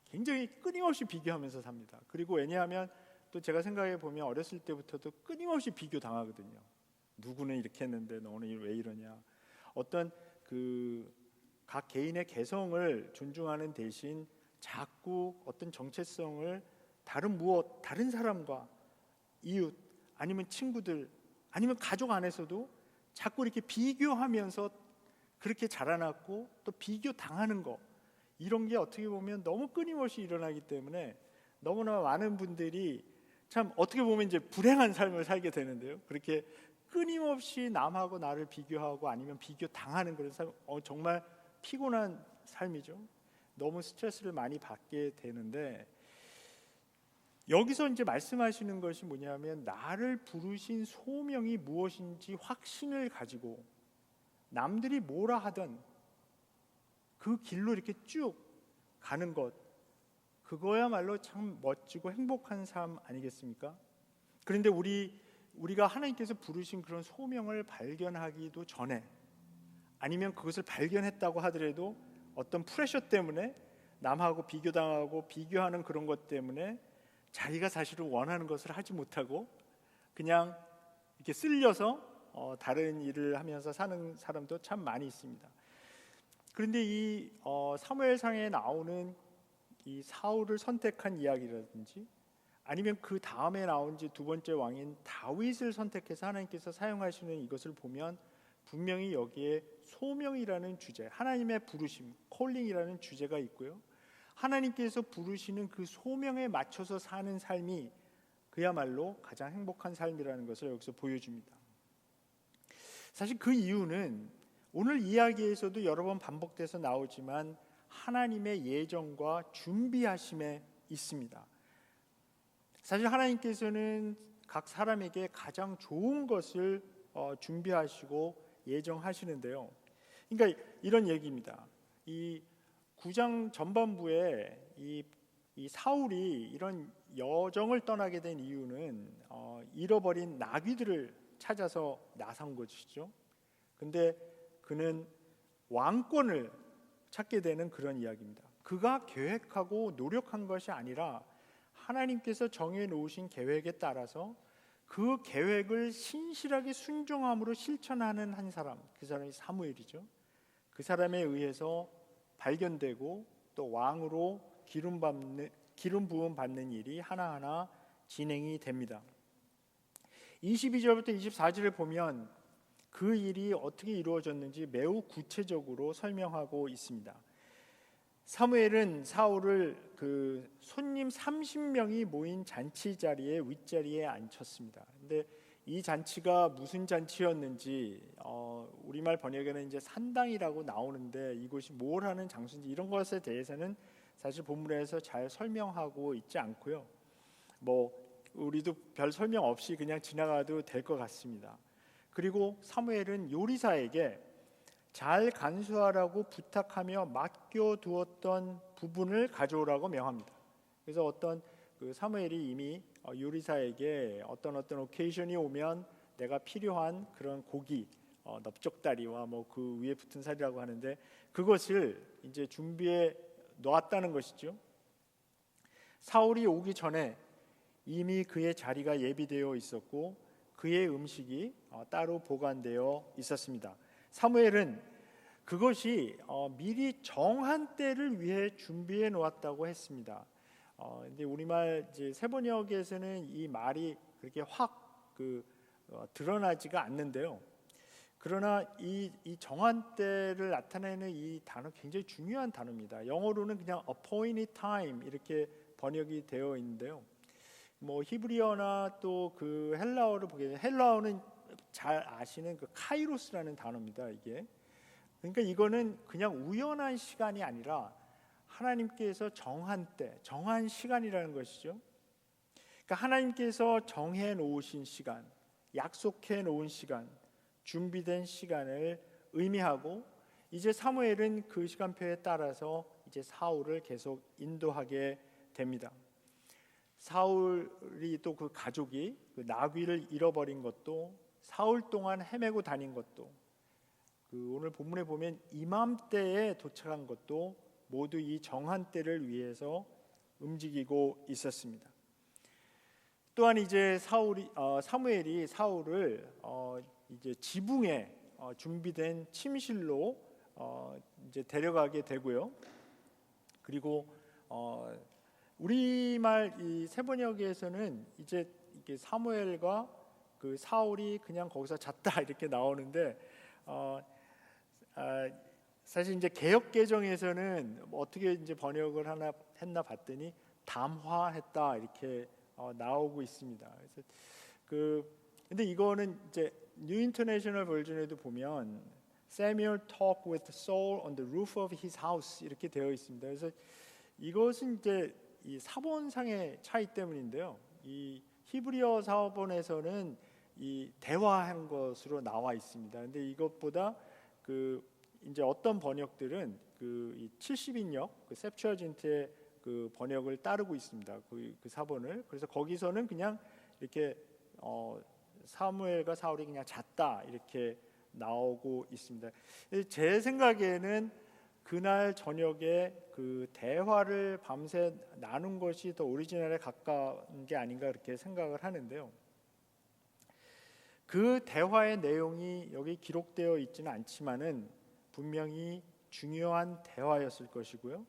S4: 굉장히 끊임없이 비교하면서 삽니다. 그리고 왜냐하면 또 제가 생각해 보면 어렸을 때부터도 끊임없이 비교 당하거든요. 누구는 이렇게 했는데 너는 왜 이러냐. 어떤 각 개인의 개성을 존중하는 대신 자꾸 어떤 정체성을 다른 사람과 이웃 아니면 친구들 아니면 가족 안에서도 자꾸 이렇게 비교하면서 그렇게 자라났고 또 비교 당하는 거 이런 게 어떻게 보면 너무 끊임없이 일어나기 때문에 너무나 많은 분들이 참 어떻게 보면 이제 불행한 삶을 살게 되는데요. 그렇게 끊임없이 남하고 나를 비교하고 아니면 비교 당하는 그런 삶, 정말 피곤한 삶이죠. 너무 스트레스를 많이 받게 되는데 여기서 이제 말씀하시는 것이 뭐냐면 나를 부르신 소명이 무엇인지 확신을 가지고 남들이 뭐라 하든 그 길로 이렇게 쭉 가는 것 그거야말로 참 멋지고 행복한 삶 아니겠습니까? 그런데 우리가 하나님께서 부르신 그런 소명을 발견하기도 전에 아니면 그것을 발견했다고 하더라도 어떤 프레셔 때문에 남하고 비교당하고 비교하는 그런 것 때문에 자기가 사실은 원하는 것을 하지 못하고 그냥 이렇게 쓸려서 다른 일을 하면서 사는 사람도 참 많이 있습니다. 그런데 이 사무엘상에 나오는 이 사울을 선택한 이야기라든지 아니면 그 다음에 나온 지 두 번째 왕인 다윗을 선택해서 하나님께서 사용하시는 이것을 보면 분명히 여기에 소명이라는 주제, 하나님의 부르심, 콜링이라는 주제가 있고요. 하나님께서 부르시는 그 소명에 맞춰서 사는 삶이 그야말로 가장 행복한 삶이라는 것을 여기서 보여줍니다. 사실 그 이유는 오늘 이야기에서도 여러 번 반복돼서 나오지만 하나님의 예정과 준비하심에 있습니다. 사실 하나님께서는 각 사람에게 가장 좋은 것을 준비하시고 예정하시는데요. 그러니까 이런 얘기입니다. 이 9장 전반부에 이 사울이 이런 여정을 떠나게 된 이유는 잃어버린 나귀들을 찾아서 나선 것이죠. 근데 그는 왕권을 찾게 되는 그런 이야기입니다. 그가 계획하고 노력한 것이 아니라 하나님께서 정해 놓으신 계획에 따라서 그 계획을 신실하게 순종함으로 실천하는 한 사람, 그 사람이 사무엘이죠. 그 사람에 의해서 발견되고 또 왕으로 기름 부음 받는 일이 하나하나 진행이 됩니다. 22절부터 24절을 보면 그 일이 어떻게 이루어졌는지 매우 구체적으로 설명하고 있습니다. 사무엘은 사울을 그 손님 30명이 모인 잔치 자리에 윗자리에 앉혔습니다. 근데 이 잔치가 무슨 잔치였는지 우리말 번역에는 이제 산당이라고 나오는데 이곳이 뭘 하는 장소인지 이런 것에 대해서는 사실 본문에서 잘 설명하고 있지 않고요. 뭐 우리도 별 설명 없이 그냥 지나가도 될 것 같습니다. 그리고 사무엘은 요리사에게 잘 간수하라고 부탁하며 맡겨두었던 부분을 가져오라고 명합니다. 그래서 어떤 그 사무엘이 이미 요리사에게 어떤 오케이션이 오면 내가 필요한 그런 고기, 넓적다리와 뭐 그 위에 붙은 살이라고 하는데 그것을 이제 준비해 놓았다는 것이죠. 사울이 오기 전에 이미 그의 자리가 예비되어 있었고 그의 음식이 따로 보관되어 있었습니다. 사무엘은 그것이 미리 정한 때를 위해 준비해 놓았다고 했습니다. 근데 우리말 이제 세번역에서는 이 말이 그렇게 확 드러나지가 않는데요. 그러나 이 정한 때를 나타내는 이 단어 굉장히 중요한 단어입니다. 영어로는 그냥 appointed time 이렇게 번역이 되어 있는데요. 뭐 히브리어나 또 그 헬라어를 보게 되면 헬라어는 잘 아시는 그 카이로스라는 단어입니다. 이게 그러니까 이거는 그냥 우연한 시간이 아니라 하나님께서 정한 때, 정한 시간이라는 것이죠. 그러니까 하나님께서 정해 놓으신 시간, 약속해 놓은 시간, 준비된 시간을 의미하고 이제 사무엘은 그 시간표에 따라서 이제 사울을 계속 인도하게 됩니다. 사울이 또 그 가족이 그 나귀를 잃어버린 것도 사흘 동안 헤매고 다닌 것도 그 오늘 본문에 보면 이맘때에 도착한 것도 모두 이 정한 때를 위해서 움직이고 있었습니다. 또한 이제 사무엘이 사울을 이제 지붕에 준비된 침실로 이제 데려가게 되고요. 그리고 우리말 이 세번역에서는 이제 이게 사무엘과 그 사울이 그냥 거기서 잤다 이렇게 나오는데 사실 이제 개역 개정에서는 뭐 어떻게 이제 번역을 했나 봤더니 담화했다 이렇게 나오고 있습니다. 그래서 근데 이거는 이제 뉴 인터내셔널 버전에도 보면 Samuel talked with Saul on the roof of his house 이렇게 되어 있습니다. 그래서 이것은 이제 이 사본상의 차이 때문인데요. 이 히브리어 사본에서는 이 대화한 것으로 나와 있습니다. 근데 이것보다 그 이제 어떤 번역들은 그 70인역 그 셉추어진트의 그 번역을 따르고 있습니다. 그 사본을. 그래서 거기서는 그냥 이렇게 사무엘과 사울이 그냥 잤다 이렇게 나오고 있습니다. 제 생각에는 그날 저녁에 그 대화를 밤새 나눈 것이 더 오리지널에 가까운 게 아닌가 그렇게 생각을 하는데요. 그 대화의 내용이 여기 기록되어 있지는 않지만은 분명히 중요한 대화였을 것이고요.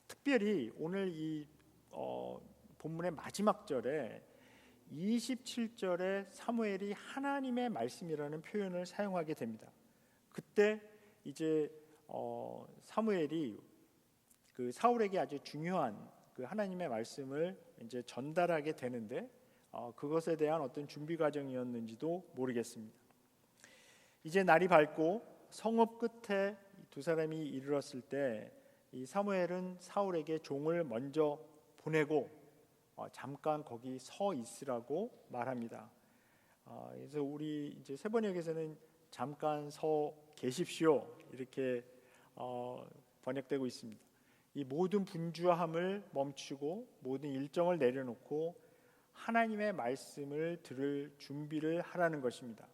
S4: 특별히 오늘 이 본문의 마지막 절에 27절에 사무엘이 하나님의 말씀이라는 표현을 사용하게 됩니다. 그때 이제 사무엘이 그 사울에게 아주 중요한 그 하나님의 말씀을 이제 전달하게 되는데 그것에 대한 어떤 준비 과정이었는지도 모르겠습니다. 이제 날이 밝고 성읍 끝에 두 사람이 이르렀을 때 이 사무엘은 사울에게 종을 먼저 보내고 잠깐 거기 서 있으라고 말합니다. 그래서 우리 이제 세번역에서는 잠깐 서 계십시오 이렇게 번역되고 있습니다. 이 모든 분주함을 멈추고 모든 일정을 내려놓고 하나님의 말씀을 들을 준비를 하라는 것입니다.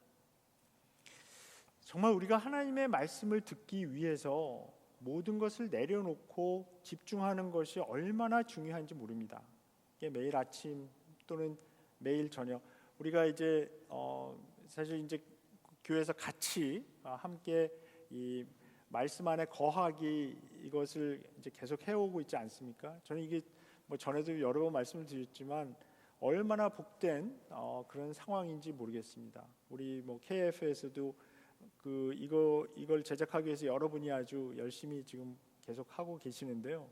S4: 정말 우리가 하나님의 말씀을 듣기 위해서 모든 것을 내려놓고 집중하는 것이 얼마나 중요한지 모릅니다. 이게 매일 아침 또는 매일 저녁 우리가 이제 사실 이제 교회에서 같이 함께 이 말씀 안에 거하기 이것을 이제 계속 해오고 있지 않습니까? 저는 이게 뭐 전에도 여러 번 말씀을 드렸지만 얼마나 복된 그런 상황인지 모르겠습니다. 우리 뭐 KF에서도 이걸 제작하기 위해서 여러분이 아주 열심히 지금 계속 하고 계시는데요.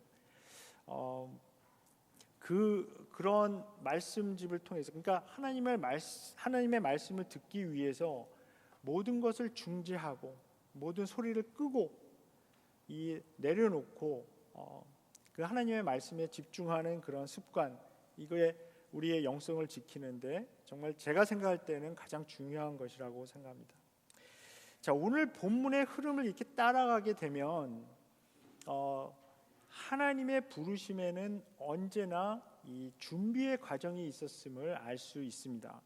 S4: 그런 말씀집을 통해서 그러니까 하나님의 말씀을 듣기 위해서 모든 것을 중지하고 모든 소리를 끄고 내려놓고 그 하나님의 말씀에 집중하는 그런 습관 이거에 우리의 영성을 지키는데 정말 제가 생각할 때는 가장 중요한 것이라고 생각합니다. 자, 오늘 본문의 흐름을 이렇게 따라가게 되면 하나님의 부르심에는 언제나 이 준비의 과정이 있었음을 알 수 있습니다.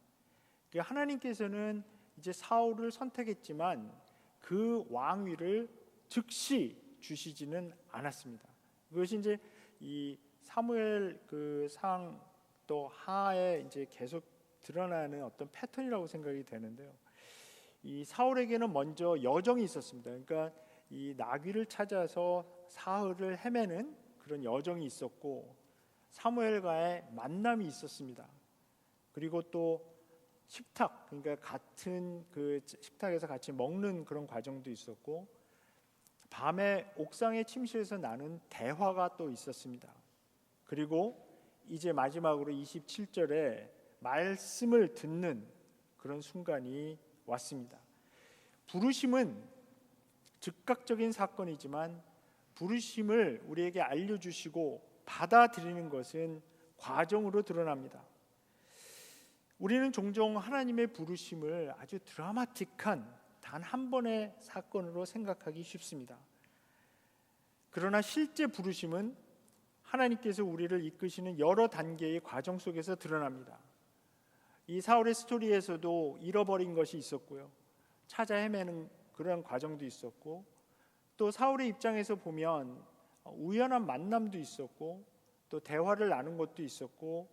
S4: 하나님께서는 이제 사울을 선택했지만 그 왕위를 즉시 주시지는 않았습니다. 그것이 이제 이 사무엘 그 상 또 하에 이제 계속 드러나는 어떤 패턴이라고 생각이 되는데요. 이 사울에게는 먼저 여정이 있었습니다. 그러니까 이 나귀를 찾아서 사흘을 헤매는 그런 여정이 있었고 사무엘과의 만남이 있었습니다. 그리고 또 식탁 그러니까 같은 그 식탁에서 같이 먹는 그런 과정도 있었고 밤에 옥상의 침실에서 나눈 대화가 또 있었습니다. 그리고 이제 마지막으로 27절에 말씀을 듣는 그런 순간이 왔습니다. 부르심은 즉각적인 사건이지만 부르심을 우리에게 알려주시고 받아들이는 것은 과정으로 드러납니다. 우리는 종종 하나님의 부르심을 아주 드라마틱한 단 한 번의 사건으로 생각하기 쉽습니다. 그러나 실제 부르심은 하나님께서 우리를 이끄시는 여러 단계의 과정 속에서 드러납니다. 이 사울의 스토리에서도 잃어버린 것이 있었고요. 찾아 헤매는 그런 과정도 있었고 또 사울의 입장에서 보면 우연한 만남도 있었고 또 대화를 나눈 것도 있었고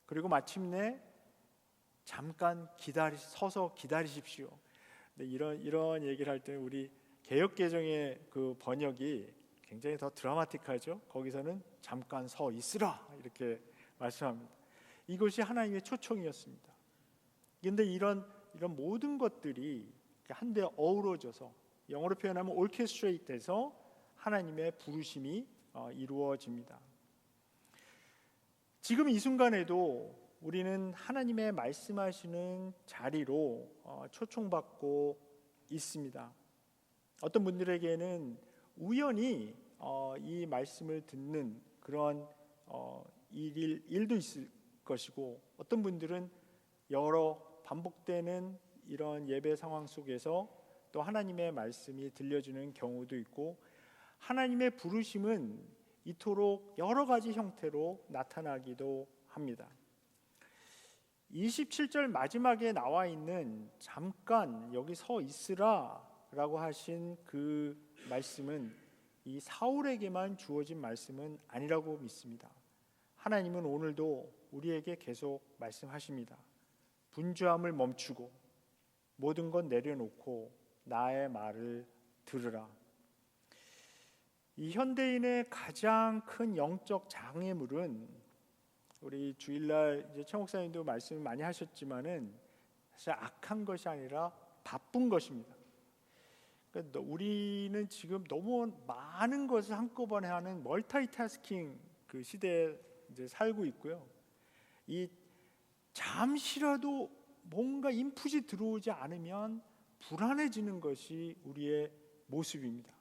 S4: 그리고 마침내 잠깐 서서 기다리십시오. 이런 얘기를 할 때 우리 개역개정의 그 번역이 굉장히 더 드라마틱하죠. 거기서는 잠깐 서 있으라 이렇게 말씀합니다. 이것이 하나님의 초청이었습니다. 그런데 이런 모든 것들이 한데 어우러져서 영어로 표현하면 orchestrate돼서 하나님의 부르심이 이루어집니다. 지금 이 순간에도 우리는 하나님의 말씀하시는 자리로 초청받고 있습니다. 어떤 분들에게는 우연히 이 말씀을 듣는 그런 일도 있을 것이고 어떤 분들은 여러 반복되는 이런 예배 상황 속에서 또 하나님의 말씀이 들려주는 경우도 있고 하나님의 부르심은 이토록 여러 가지 형태로 나타나기도 합니다. 27절 마지막에 나와 있는 잠깐 여기 서 있으라 라고 하신 그 말씀은 이 사울에게만 주어진 말씀은 아니라고 믿습니다. 하나님은 오늘도 우리에게 계속 말씀하십니다. 분주함을 멈추고 모든 것 내려놓고 나의 말을 들으라. 이 현대인의 가장 큰 영적 장애물은 우리 주일날 이제 최 목사님도 말씀을 많이 하셨지만은 사실 악한 것이 아니라 바쁜 것입니다. 그러니까 우리는 지금 너무 많은 것을 한꺼번에 하는 멀티태스킹 그 시대에 이제 살고 있고요. 이 잠시라도 뭔가 인풋이 들어오지 않으면 불안해지는 것이 우리의 모습입니다.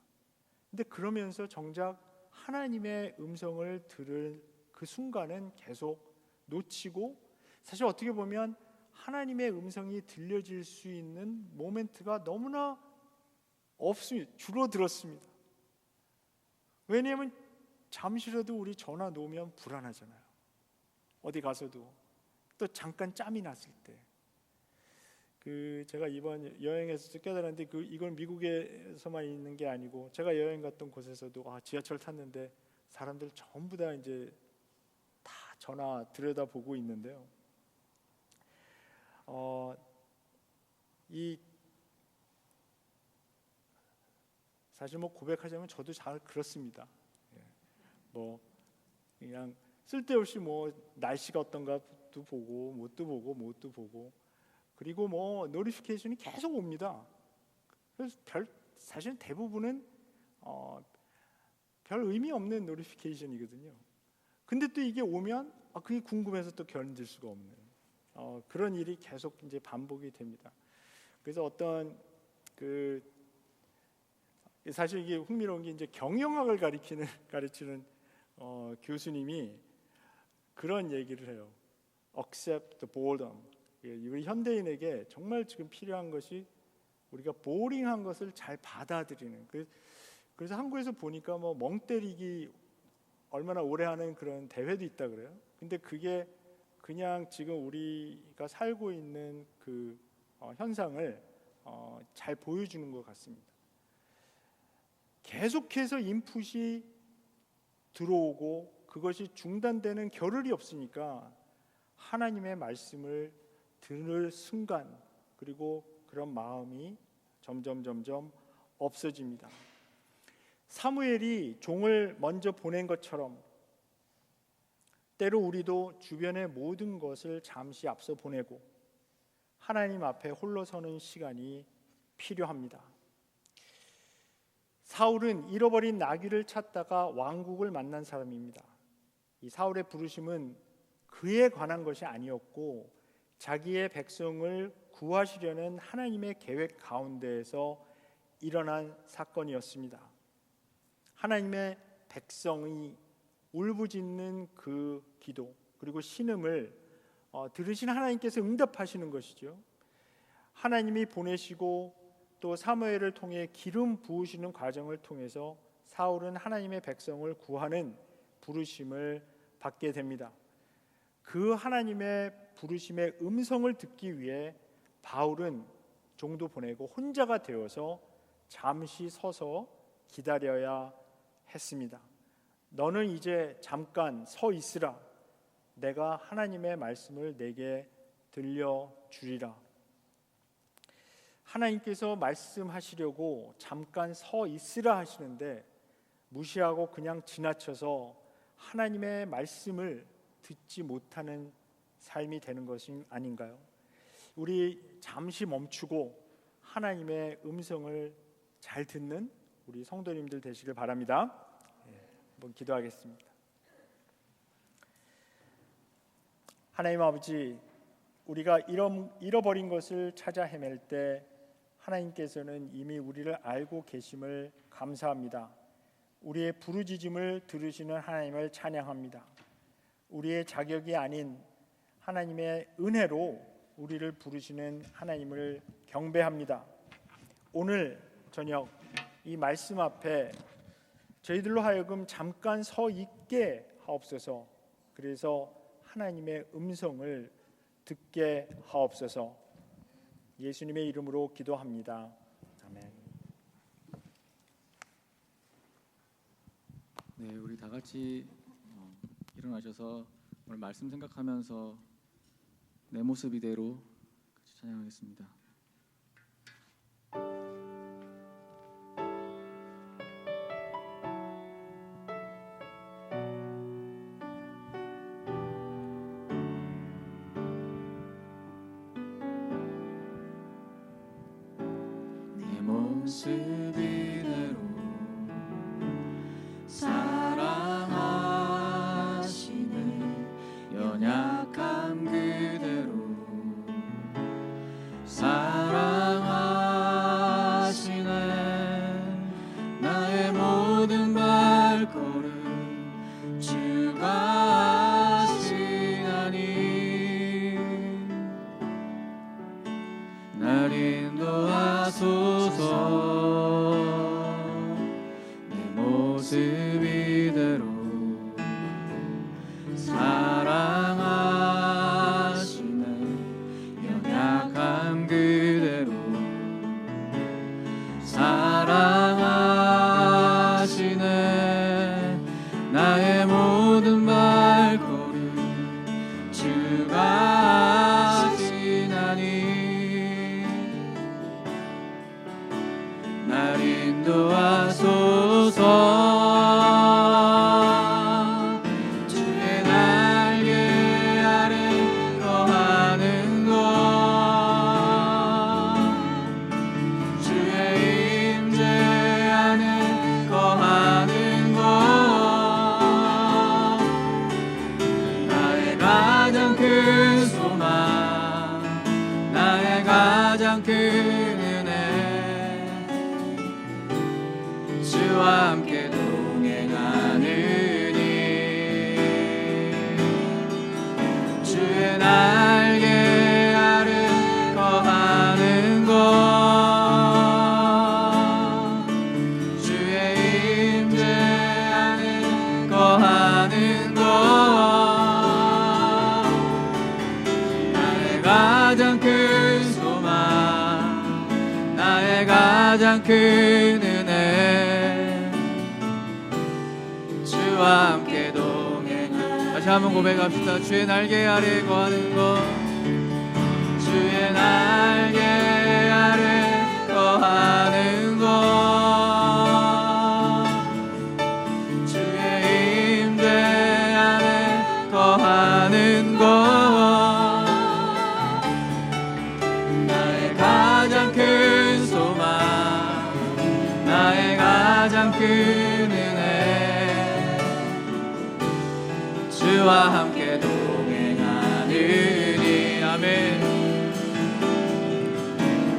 S4: 근데 그러면서 정작 하나님의 음성을 들을 그 순간은 계속 놓치고, 사실 어떻게 보면 하나님의 음성이 들려질 수 있는 모멘트가 너무나 없습니다. 줄어들었습니다. 왜냐하면 잠시라도 우리 전화 놓으면 불안하잖아요. 어디 가서도 또 잠깐 짬이 났을 때. 제가 이번 여행에서 깨달았는데 이건 미국에서만 있는 게 아니고 제가 여행 갔던 곳에서도 지하철 탔는데 사람들 전부 다 이제 다 전화 들여다보고 있는데요. 사실 고백하자면 저도 잘 그렇습니다. 그냥 쓸데없이 날씨가 어떤가도 보고 뭣도 보고 그리고 노티피케이션이 계속 옵니다. 그래서 사실 대부분은 별 의미 없는 노티피케이션이거든요. 근데 또 이게 오면 그게 궁금해서 또 견딜 수가 없는 그런 일이 계속 이제 반복이 됩니다. 그래서 어떤 사실 이게 흥미로운 게 이제 경영학을 가르치는 교수님이 그런 얘기를 해요. Accept the boredom. 우리 현대인에게 정말 지금 필요한 것이 우리가 보링한 것을 잘 받아들이는. 그래서 한국에서 보니까 멍 때리기 얼마나 오래 하는 그런 대회도 있다 그래요. 근데 그게 그냥 지금 우리가 살고 있는 그 현상을 잘 보여주는 것 같습니다. 계속해서 인풋이 들어오고 그것이 중단되는 겨를이 없으니까 하나님의 말씀을 들을 순간 그리고 그런 마음이 점점 없어집니다. 사무엘이 종을 먼저 보낸 것처럼 때로 우리도 주변의 모든 것을 잠시 앞서 보내고 하나님 앞에 홀로 서는 시간이 필요합니다. 사울은 잃어버린 나귀를 찾다가 왕국을 만난 사람입니다. 이 사울의 부르심은 그에 관한 것이 아니었고 자기의 백성을 구하시려는 하나님의 계획 가운데에서 일어난 사건이었습니다. 하나님의 백성이 울부짖는 그 기도 그리고 신음을 들으신 하나님께서 응답하시는 것이죠. 하나님이 보내시고 또 사무엘을 통해 기름 부으시는 과정을 통해서 사울은 하나님의 백성을 구하는 부르심을 받게 됩니다. 그 하나님의 부르심의 음성을 듣기 위해 바울은 종도 보내고 혼자가 되어서 잠시 서서 기다려야 했습니다. 너는 이제 잠깐 서 있으라. 내가 하나님의 말씀을 내게 들려주리라. 하나님께서 말씀하시려고 잠깐 서 있으라 하시는데 무시하고 그냥 지나쳐서 하나님의 말씀을 듣지 못하는 삶이 되는 것이 아닌가요? 우리 잠시 멈추고 하나님의 음성을 잘 듣는 우리 성도님들 되시길 바랍니다. 한번 기도하겠습니다. 하나님 아버지, 우리가 잃어버린 것을 찾아 헤맬 때 하나님께서는 이미 우리를 알고 계심을 감사합니다. 우리의 부르짖음을 들으시는 하나님을 찬양합니다. 우리의 자격이 아닌 하나님의 은혜로 우리를 부르시는 하나님을 경배합니다. 오늘 저녁 이 말씀 앞에 저희들로 하여금 잠깐 서 있게 하옵소서. 그래서 하나님의 음성을 듣게 하옵소서. 예수님의 이름으로 기도합니다. 아멘.
S1: 네, 우리 다 같이 일어나셔서 오늘 말씀 생각하면서 내 모습 이대로 같이 찬양하겠습니다. 모습 이대로 사랑하시네 연약함 그대로 사랑하시네 나의 모든 발걸음 주가 하시나니 날 인도하소서 내 모습 이대로 사랑하시네 연약함 그대로 사랑하시네 나의 모든 발걸음 주가 하시나니 날 인도하소서 주의 날개 아래 거하는 것 주의 임재 안에 거하는 것 나의 가장 큰 소망 나의 가장 큰 은혜 주와 함께 동행하느니 주의 날개 아래 거하는 것 주의 임재 안에 거하는 것 나의 가장 큰 소망 나의 가장 큰 은혜 주와 함께 동행하 다시 한번 고백합시다. 주의 날개 아래 거하는 것 주의 날개 아래 거하는 것 주의 임재 안에 거하는 것 나의 가장 큰 소망 나의 가장 큰 은혜 주와 함께 동행하느니 아멘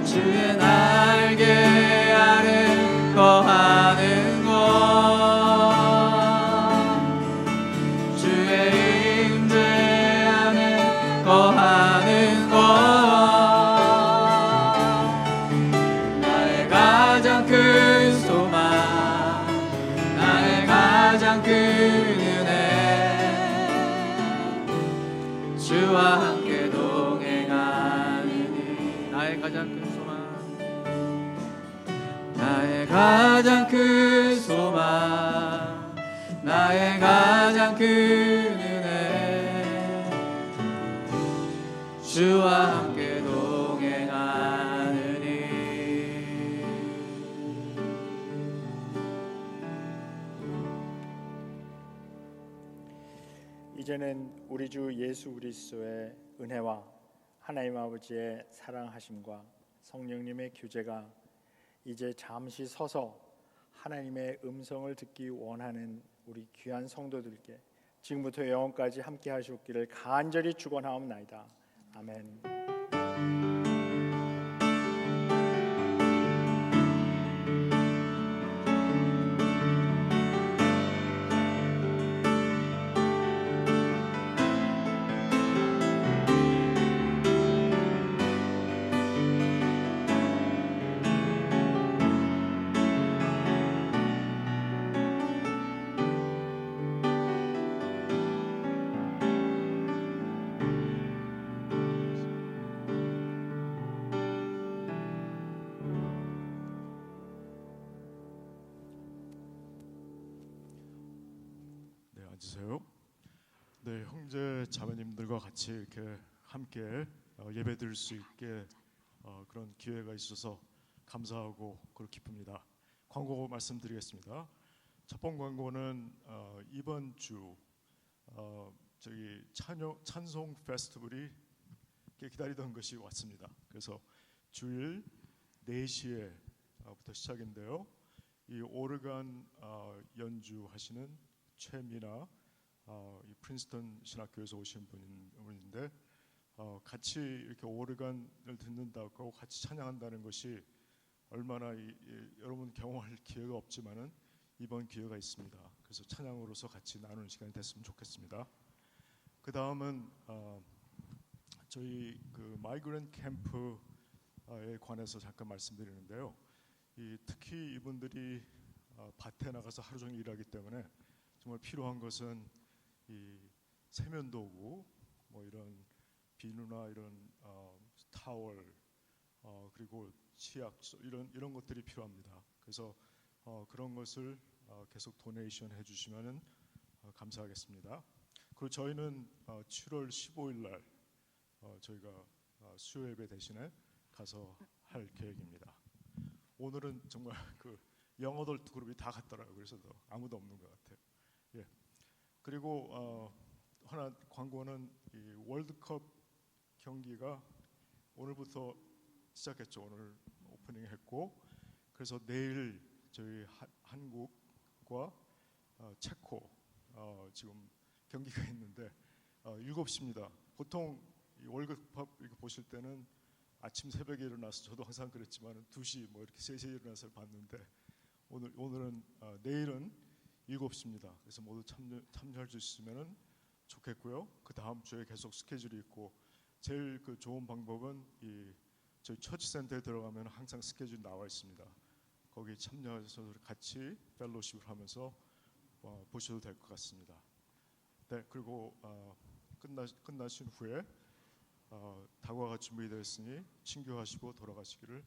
S1: 주의 날개 아래 거하는 것 주의 임재 안에 거하는 것 나의 가장 큰 소망 나의 가장 큰 은혜 주와 함께 동행하느니 나의 가장 큰 소망 나의 가장 큰 소망 나의 가장 큰 은혜 주와 함께 동행하느니
S4: 이제는 우리 주 예수 그리스도의 은혜와 하나님 아버지의 사랑하심과 성령님의 교제가 이제 잠시 서서 하나님의 음성을 듣기 원하는 우리 귀한 성도들께 지금부터 영원까지 함께 하시옵기를 간절히 축원하옵나이다. 아멘.
S5: 앉으세요. 네, 형제 자매님들과 같이 이렇게 함께 예배드릴 수 있게 그런 기회가 있어서 감사하고 그렇고 기쁩니다. 광고 말씀드리겠습니다. 첫 번 광고는 이번 주 저기 찬송 페스티벌이 기다리던 것이 왔습니다. 그래서 주일 4시에 부터 시작인데요. 이 오르간 연주하시는 최미나 이 프린스턴 신학교에서 오신 분인데 같이 이렇게 오르간을 듣는다고 같이 찬양한다는 것이 얼마나 여러분 경험할 기회가 없지만은 이번 기회가 있습니다. 그래서 찬양으로서 같이 나누는 시간이 됐으면 좋겠습니다. 그 다음은 저희 그 마이그런트 캠프에 관해서 잠깐 말씀드리는데요. 특히 이분들이 밭에 나가서 하루 종일 일하기 때문에 정말 필요한 것은 이 세면도구, 뭐 이런 비누나 이런 타월, 그리고 치약 이런 것들이 필요합니다. 그래서 그런 것을 계속 도네이션 해주시면은 감사하겠습니다. 그리고 저희는 7월 15일 날 저희가 수요 예배 대신에 가서 할 계획입니다. 오늘은 정말 그 영어돌 그룹이 다 갔더라고요. 그래서 아무도 없는 것 같아요. 예. 그리고 하나 광고는 이 월드컵 경기가 오늘부터 시작했죠. 오늘 오프닝했고, 그래서 내일 저희 한국과 체코 지금 경기가 있는데 7시입니다. 보통 이 월드컵 이렇게 보실 때는 아침 새벽에 일어나서 저도 항상 그랬지만 2시 뭐 이렇게 3시에 일어나서 봤는데 오늘은 내일은 7시입니다. 그래서 모두 참여할 수 있으면 좋겠고요. 그 다음 주에 계속 스케줄이 있고 제일 그 좋은 방법은 저희 처치 센터에 들어가면 항상 스케줄이 나와 있습니다. 거기 참여해서 같이 펠로십을 하면서 보셔도 될 것 같습니다. 네, 그리고 끝나신 후에 다과가 준비되어 있으니 친교하시고 돌아가시기를